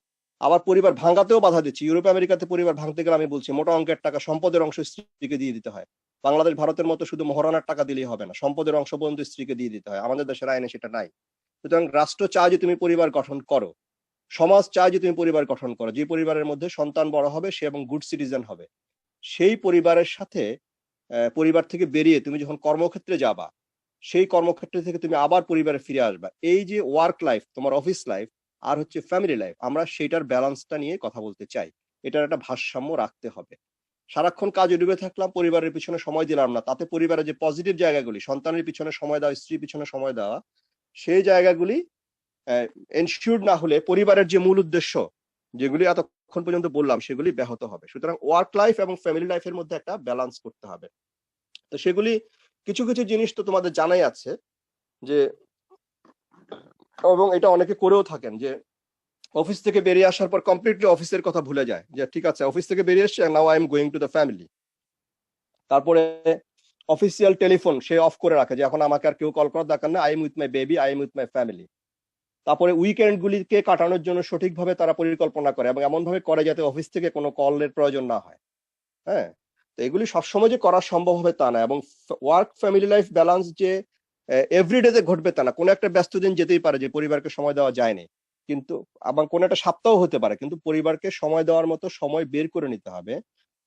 আবার পরিবার ভাঙাতেও বাধা দিচ্ছে। ইউরোপ আমেরিকাতে পরিবার ভাঙতে গেলে আমি বলছি মোটা অঙ্কের টাকা, সম্পদের অংশ স্ত্রীকে দিয়ে দিতে হয়। বাংলাদেশ ভারতের মতো শুধু মহারণার টাকা দিলেই হবে না, সম্পদের অংশ পর্যন্ত স্ত্রীকে দিয়ে দিতে হয়, আমাদের দেশের আইনে সেটা নাই। সুতরাং রাষ্ট্র চায় যে তুমি পরিবার গঠন করো, সমাজ চায় যে তুমি পরিবার গঠন করো, যে পরিবারের মধ্যে সন্তান বড় হবে সে এবং গুড সিটিজেন হবে। সেই পরিবারের সাথে পরিবার থেকে বেরিয়ে তুমি যখন কর্মক্ষেত্রে যাবা, সেই কর্মক্ষেত্র থেকে তুমি আবার পরিবারে ফিরে আসবা। এই যে ওয়ার্ক লাইফ, তোমার অফিস লাইফ আর হচ্ছে ফ্যামিলি লাইফ, আমরা সেটার ব্যালেন্সটা নিয়ে কথা বলতে চাই। এটার একটা ভারসাম্য রাখতে হবে। সারাক্ষণ কাজে ডুবে থাকলাম, পরিবারের পিছনে সময় দিলাম না, তাতে পরিবারের যে পজিটিভ জায়গাগুলি, সন্তানের পিছনে সময় দেওয়া, স্ত্রীর পিছনে সময় দেওয়া, সেই জায়গাগুলি এনশিওর্ড না হলে পরিবারের যে মূল উদ্দেশ্য যেগুলি এতক্ষণ পর্যন্ত বললাম সেগুলি ব্যাহত হবে। সুতরাং ওয়ার্ক লাইফ এবং ফ্যামিলি লাইফের মধ্যে একটা ব্যালেন্স করতে হবে। তো সেগুলি কিছু কিছু জিনিস তো তোমাদের জানাই আছে যে, এবং এটা অনেকে করেও থাকেন, যে অফিস থেকে বেরিয়ে আসার পর কমপ্লিটলি অফিসের কথা ভুলে যায়, যে ঠিক আছে অফিস থেকে বেরিয়ে এসছে, now I am going to the family. তারপরে অফিসিয়াল টেলিফোন সে অফ করে রাখে, যে এখন আমাকে আর কেউ কল করার দরকার না, I am with my baby, I am with my family. তারপরে উইকেন্ড গুলিকে কাটানোর জন্য সঠিকভাবে তারা পরিকল্পনা করে এবং এমন ভাবে করে যাতে অফিস থেকে কোনো কলের প্রয়োজন না হয়। হ্যাঁ, তো এগুলি সবসময় যে করা সম্ভব হবে তা না, এবং ওয়ার্ক ফ্যামিলি লাইফ ব্যালেন্স যে এভরিডে তে ঘটবে তা না। কোনো একটা ব্যস্ত দিন যেতেই পারে যে পরিবারকে সময় দেওয়া যায়নি, কিন্তু আবার কোনো একটা সপ্তাহ হতে পারে, কিন্তু পরিবারকে সময় দেওয়ার মতো সময় বের করে নিতে হবে।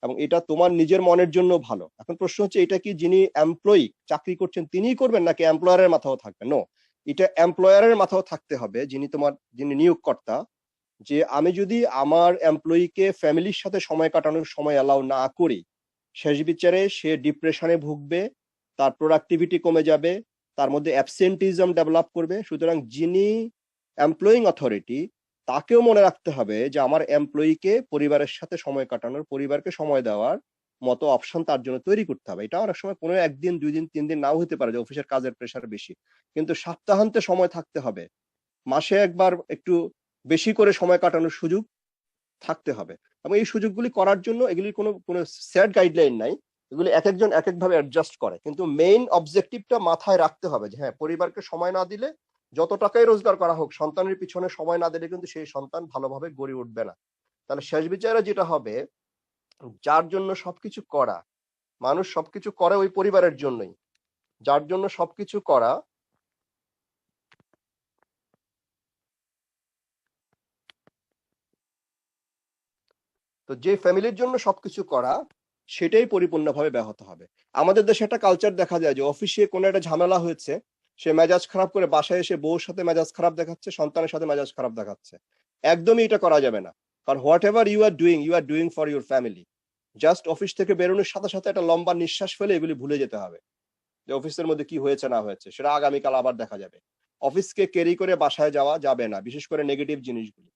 এবং এটা তোমার নিজের মনের জন্য ভালো। এখন প্রশ্ন হচ্ছে এটা কি যিনি এমপ্লয়ি চাকরি করছেন তিনিই করবেন নাকি এমপ্লয়ারের মাথাও থাকবে? নো, এটা এমপ্লয়ারের মাথাও থাকতে হবে, যিনি নিয়োগকর্তা, যে আমি যদি আমার এমপ্লয়িকে ফ্যামিলির সাথে সময় কাটানোর সময় অ্যালাউ না করি, শেষ বিচারে সে ডিপ্রেশনে ভুগবে, তার প্রোডাক্টিভিটি কমে যাবে, তার মধ্যে অ্যাবসেন্টিজম ডেভেলপ করবে। সুতরাং যিনি এমপ্লয়িং অথরিটি, তাকেও মনে রাখতে হবে যে আমার এমপ্লয়িকে পরিবারের সাথে সময় কাটানোর, পরিবারকে সময় দেওয়ার মতো অপশন তার জন্য তৈরি করতে হবে। এটা অনেক সময় কোনো একদিন, 2 দিন, 3 দিন নাও হতে পারে যে অফিসের কাজের প্রেশার বেশি, কিন্তু সপ্তাহান্তে সময় থাকতে হবে, মাসে একবার একটু বেশি করে সময় কাটানোর সুযোগ থাকতে হবে। এবং এই সুযোগগুলি করার জন্য এগুলির কোনো কোনো সেট গাইডলাইন নাই, এগুলি এক একজন এক একভাবে অ্যাডজাস্ট করে। কিন্তু মেইন অবজেক্টিভটা মাথায় রাখতে হবে যে হ্যাঁ, পরিবারকে সময় না দিলে, যত টাকাই রোজগার করা হোক, সন্তানের পিছনে সময় না দিলে কিন্তু সেই সন্তান ভালোভাবে গড়ে উঠবে না। তাহলে শেষ বিচারে যেটা হবে, যার জন্য সবকিছু করা, মানুষ সবকিছু করে ওই পরিবারের জন্যই, যার জন্য সবকিছু করা, তো যে ফ্যামিলির জন্য সবকিছু করা, সেটাই পরিপূর্ণভাবে ব্যাহত হবে। আমাদের দেশে একটা কালচার দেখা যায় যে অফিসে কোনো একটা ঝামেলা হয়েছে, সে মেজাজ খারাপ করে বাসায় এসে বউর সাথে মেজাজ খারাপ দেখাচ্ছে, সন্তানের সাথে মেজাজ খারাপ দেখাচ্ছে। একদমই এটা করা যাবে না। কারণ whatever you are doing for your family. Just office থেকে বেরোনোর সাথে সাথে একটা লম্বা নিঃশ্বাস ফেলে এগুলি ভুলে যেতে হবে, যে অফিসের মধ্যে কি হয়েছে না হয়েছে সেটা আগামীকাল আবার দেখা যাবে। অফিসকে ক্যারি করে বাসায় যাওয়া যাবে না, বিশেষ করে নেগেটিভ জিনিসগুলি।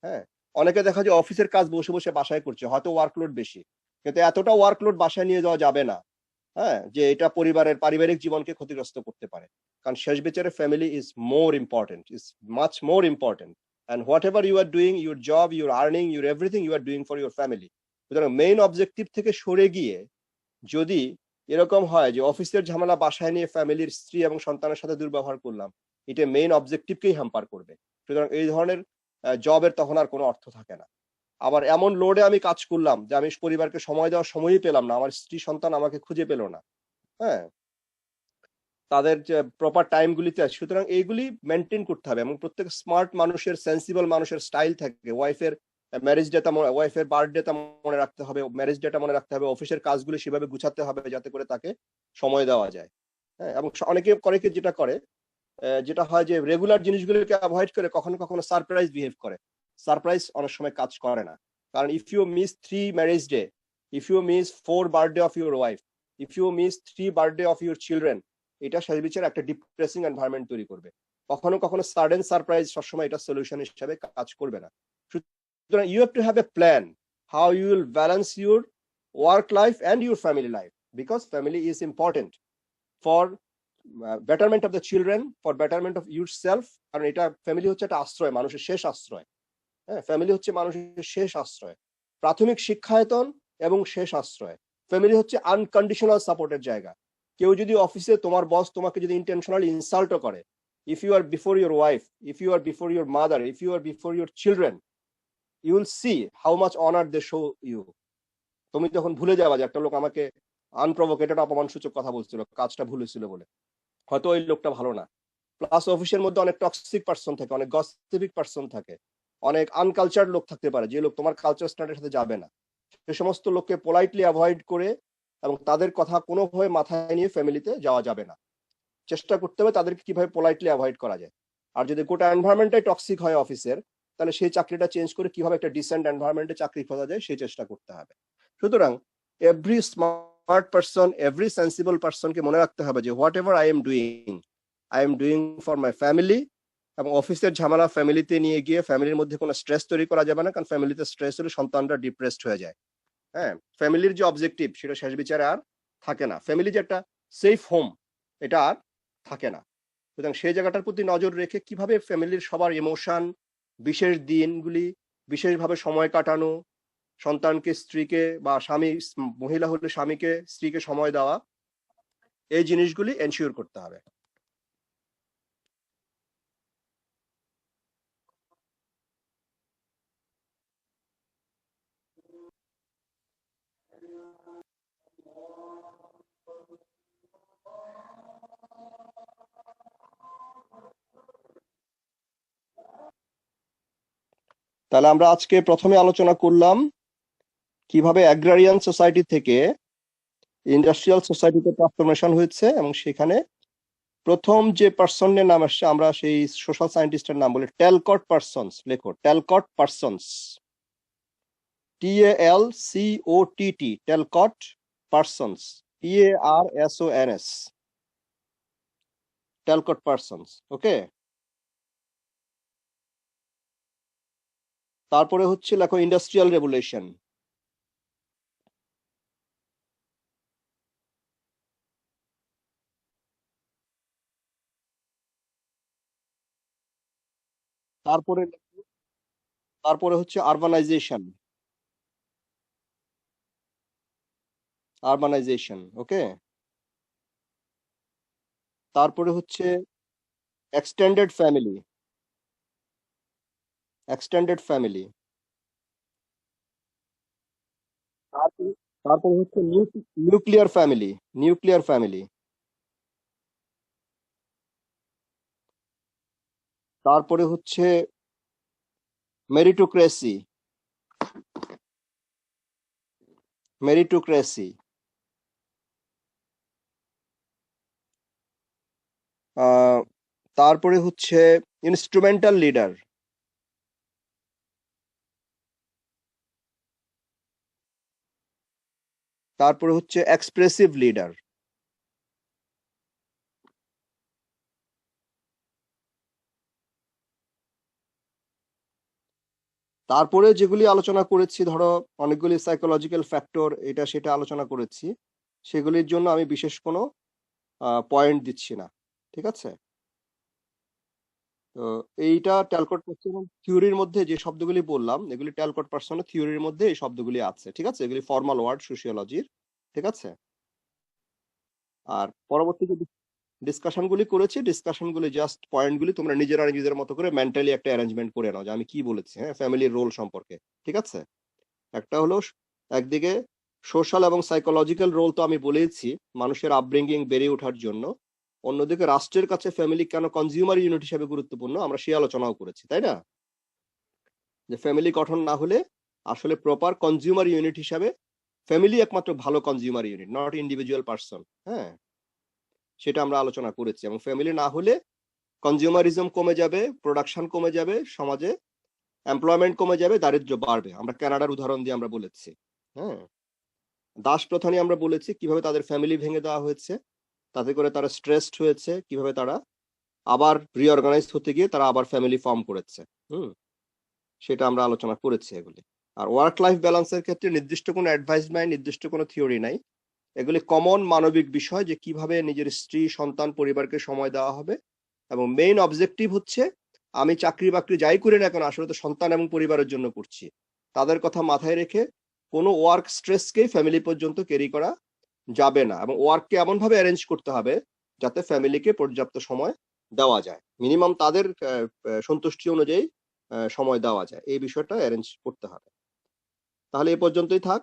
হ্যাঁ, অনেকে দেখা যায় অফিসের কাজ বসে বসে বাসায় করছে, হয়তো ওয়ার্কলোড বেশি, কিন্তু এতটা ওয়ার্কলোড বাসায় নিয়ে যাওয়া যাবে না। হ্যাঁ, যে এটা পরিবারের পারিবারিক জীবনকে ক্ষতিগ্রস্ত করতে পারে। কারণ শেষ বিচারে family is more important, is much more important. And whatever you are doing, your job, your earning, your everything you are doing for your family. সুতরাং মেইন অবজেক্টিভ থেকে সরে গিয়ে যদি এরকম হয় যে অফিসের ঝামেলা বাসায় নিয়ে ফ্যামিলির স্ত্রী এবং সন্তানের সাথে দুর্ব্যবহার করলাম, এটা মেইন অবজেক্টিভকেই হ্যাম্পার করবে। সুতরাং এই ধরনের জবের তখন আর কোনো অর্থ থাকে না। আবার এমন লোডে আমি কাজ করলাম যে আমি পরিবারকে সময় দেওয়ার সময়ই পেলাম না, আমার স্ত্রী সন্তান আমাকে খুঁজে পেল না। হ্যাঁ, তাদের যে প্রপার টাইম গুলিতে আছে। সুতরাং এইগুলি মেনটেন করতে হবে। এবং প্রত্যেক স্মার্ট মানুষের, সেন্সিবল মানুষের স্টাইল থাকে। ওয়াইফের ম্যারেজ ডেটা, ওয়াইফের বার্থডেটা মনে রাখতে হবে, ম্যারেজ ডেটা মনে রাখতে হবে, অফিসের কাজগুলি সেভাবে গুছাতে হবে যাতে করে তাকে সময় দেওয়া যায়। হ্যাঁ, এবং অনেকে করে কি যেটা করে, যেটা হয় যে রেগুলার জিনিসগুলোকে অ্যাভয়েড করে কখনো কখনো সারপ্রাইজ বিহেভ করে। সারপ্রাইজ অনেক সময় কাজ করে না। কারণ if you miss 3 marriage day, if you miss 4 birthday of your wife, if you miss 3 birthday of your children, এটা শেষ বিচারে একটা ডিপ্রেসিং এনভায়রনমেন্ট তৈরি করবে। কখনো কখনো সাডেন সারপ্রাইজ সবসময় এটা সলিউশন হিসেবে কাজ করবে না। সুতরাং you have to have a plan how you will balance your work life and your family life, because family is important for betterment of the children, for betterment of yourself. কারণ এটা family হচ্ছে একটা আশ্রয়, মানুষের শেষ আশ্রয়। হ্যাঁ, family হচ্ছে মানুষের শেষ আশ্রয়, প্রাথমিক শিক্ষায়তন এবং শেষ আশ্রয়। ফ্যামিলি হচ্ছে আনকন্ডিশনাল সাপোর্টের জায়গা। কেউ যদি অফিসে, তোমার বস তোমাকে যদি ইন্টেনশনালি ইনসাল্টও করে, if you are before your wife, if you are before your mother, if you are before your children, you will see how much honour they show you. তুমি যখন ভুলে যাবা যে একটা লোক আমাকে আনপ্রভোকেটেড অপমানসূচক কথা বলছিল, কাজটা ভুল হয়েছিল বলে, হয়তো ওই লোকটা ভালো না। প্লাস অফিসের মধ্যে অনেক টক্সিক পার্সন থাকে, অনেক গসিপিক পার্সন থাকে, অনেক আনকালচার লোক থাকতে পারে, যে লোক তোমার কালচার স্ট্যান্ডার্ডের সাথে যাবে না। সে সমস্ত লোককে পোলাইটলি অ্যাভয়েড করে এবং তাদের কথা কোনোভাবে মাথায় নিয়ে ফ্যামিলিতে যাওয়া যাবে না। চেষ্টা করতে হবে তাদেরকে কিভাবে পোলাইটলি অ্যাভয়েড করা যায়। আর যদি গোটা এনভায়রনমেন্টটাই টক্সিক হয় অফিসের, তাহলে সেই চাকরিটা চেঞ্জ করে কিভাবে একটা ডিসেন্ট এনভায়রনমেন্টে চাকরি খোঁজা যায় সেই চেষ্টা করতে হবে। সুতরাং every smart person, every sensible পার্সনকে মনে রাখতে হবে যে whatever I am doing for my family. এবং অফিসের ঝামেলা ফ্যামিলিতে নিয়ে গিয়ে ফ্যামিলির মধ্যে কোনো স্ট্রেস তৈরি করা যাবে না, কারণ ফ্যামিলিতে স্ট্রেস হলে সন্তানরা ডিপ্রেসড হয়ে যায়। হ্যাঁ, ফ্যামিলির যে অবজেক্টিভ সেটা শেষ বিচারে আর থাকে না। ফ্যামিলি যে একটা সেফ হোম, এটা আর থাকে না। সুতরাং সেই জায়গাটার প্রতি নজর রেখে কিভাবে ফ্যামিলির সবার ইমোশন, বিশেষ দিনগুলি বিশেষভাবে সময় কাটানো, সন্তানকে, স্ত্রীকে বা স্বামী, মহিলা হলে স্বামীকে, স্ত্রীকে সময় দেওয়া, এই জিনিসগুলি এনশিওর করতে হবে। তাহলে আমরা আজকে প্রথমে আলোচনা করলাম কিভাবে অ্যাগ্রারিয়ান সোসাইটি থেকে ইন্ডাস্ট্রিয়াল সোসাইটিতে ট্রান্সফরমেশন হয়েছে, এবং সেখানে প্রথম যে পার্সনের নাম আসছে আমরা সেই সোশ্যাল সায়েন্টিস্টের নাম বলি ট্যালকট পার্সনস। লেখো Talcott Parsons, TALCOTT, Talcott Parsons, PARSONS, Talcott Parsons. Okay, তারপরে হচ্ছে লেখো ইন্ডাস্ট্রিয়াল রেভলিউশন। তারপরে তারপরে হচ্ছে আরবানাইজেশন। ওকে, তারপরে হচ্ছে এক্সটেন্ডেড ফ্যামিলি। তারপরে হচ্ছে নিউক্লিয়ার ফ্যামিলি। তারপরে হচ্ছে মেরিটোক্রেসি। তারপরে হচ্ছে ইনস্ট্রুমেন্টাল লিডার। তারপরে হচ্ছে এক্সপ্রেসিভ লিডার। তারপরে যেগুলি আলোচনা করেছি, ধরো অনেকগুলি সাইকোলজিক্যাল ফ্যাক্টর, এটা সেটা আলোচনা করেছি, সেগুলির জন্য আমি বিশেষ কোনো পয়েন্ট দিচ্ছি না। ঠিক আছে, তো এইটা ট্যালকট পার্সন থিওরির মধ্যে যে শব্দগুলি বললাম, এগুলি ট্যালকট পার্সনের থিওরির মধ্যে এই শব্দগুলি আছে। ঠিক আছে, এগুলি ফর্মাল ওয়ার্ড সোশিওলজির। ঠিক আছে, আর পরবর্তী যে ডিসকাশনগুলি করেছি, ডিসকাশনগুলি জাস্ট পয়েন্টগুলি তোমরা নিজেরা নিজেদের মতো করে মেন্টালি একটা অ্যারেঞ্জমেন্ট করে নাও যে আমি কি বলেছি। হ্যাঁ, ফ্যামিলির রোল সম্পর্কে। ঠিক আছে, একটা হলো একদিকে সোশ্যাল এবং সাইকোলজিক্যাল রোল তো আমি বলেইছি মানুষের আপব্রিঙ্গিং বেড়ে ওঠার জন্য। অন্যদিকে রাষ্ট্রের কাছে ফ্যামিলি কেন কনজিউমার ইউনিট হিসেবে গুরুত্বপূর্ণ আমরা সেই আলোচনাও করেছি, তাই না? যে ফ্যামিলি গঠন না হলে আসলে প্রপার কনজিউমার ইউনিট হিসাবে ফ্যামিলি একমাত্র ভালো consumer unit, not individual person. হ্যাঁ, সেটা আমরা আলোচনা করেছি। এবং ফ্যামিলি না হলে কনজিউমারিজম কমে যাবে, প্রোডাকশন কমে যাবে, সমাজে এমপ্লয়মেন্ট কমে যাবে, দারিদ্র্য বাড়বে। আমরা কানাডার উদাহরণ দিয়ে আমরা বলেছি। হ্যাঁ, দাস প্রথা নিয়ে আমরা বলেছি কিভাবে তাদের ফ্যামিলি ভেঙে দেওয়া হয়েছে, তাতে করে তারা স্ট্রেসড হয়েছে, কিভাবে তারা আবার রিঅর্গানাইজ হতে গিয়ে তারা আবার ফ্যামিলি ফর্ম করেছে। সেটা আমরা আলোচনা করেছি এগুলি। আর ওয়ার্ক লাইফ ব্যালেন্সের ক্ষেত্রে নির্দিষ্ট কোনো অ্যাডভাইস নাই, নির্দিষ্ট কোনো থিওরি নাই। এগুলি কমন মানবিক বিষয় যে কিভাবে নিজের স্ত্রী, সন্তান, পরিবারকে সময় দেওয়া হবে। এবং মেইন অবজেক্টিভ হচ্ছে আমি চাকরি বাকরি যাই করি না কেন আসলে তো সন্তান এবং পরিবারের জন্য করছি। তাদের কথা মাথায় রেখে কোনো ওয়ার্ক স্ট্রেসকেই ফ্যামিলি পর্যন্ত ক্যারি করা যাবে না, এবং ওয়ার্ককে এমন ভাবে অ্যারেঞ্জ করতে হবে যাতে ফ্যামিলিকে পর্যাপ্ত সময় দেওয়া যায়, মিনিমাম তাদের সন্তুষ্টি অনুযায়ী সময় দেওয়া যায়, এই বিষয়টা অ্যারেঞ্জ করতে হবে। তাহলে এ পর্যন্তই থাক।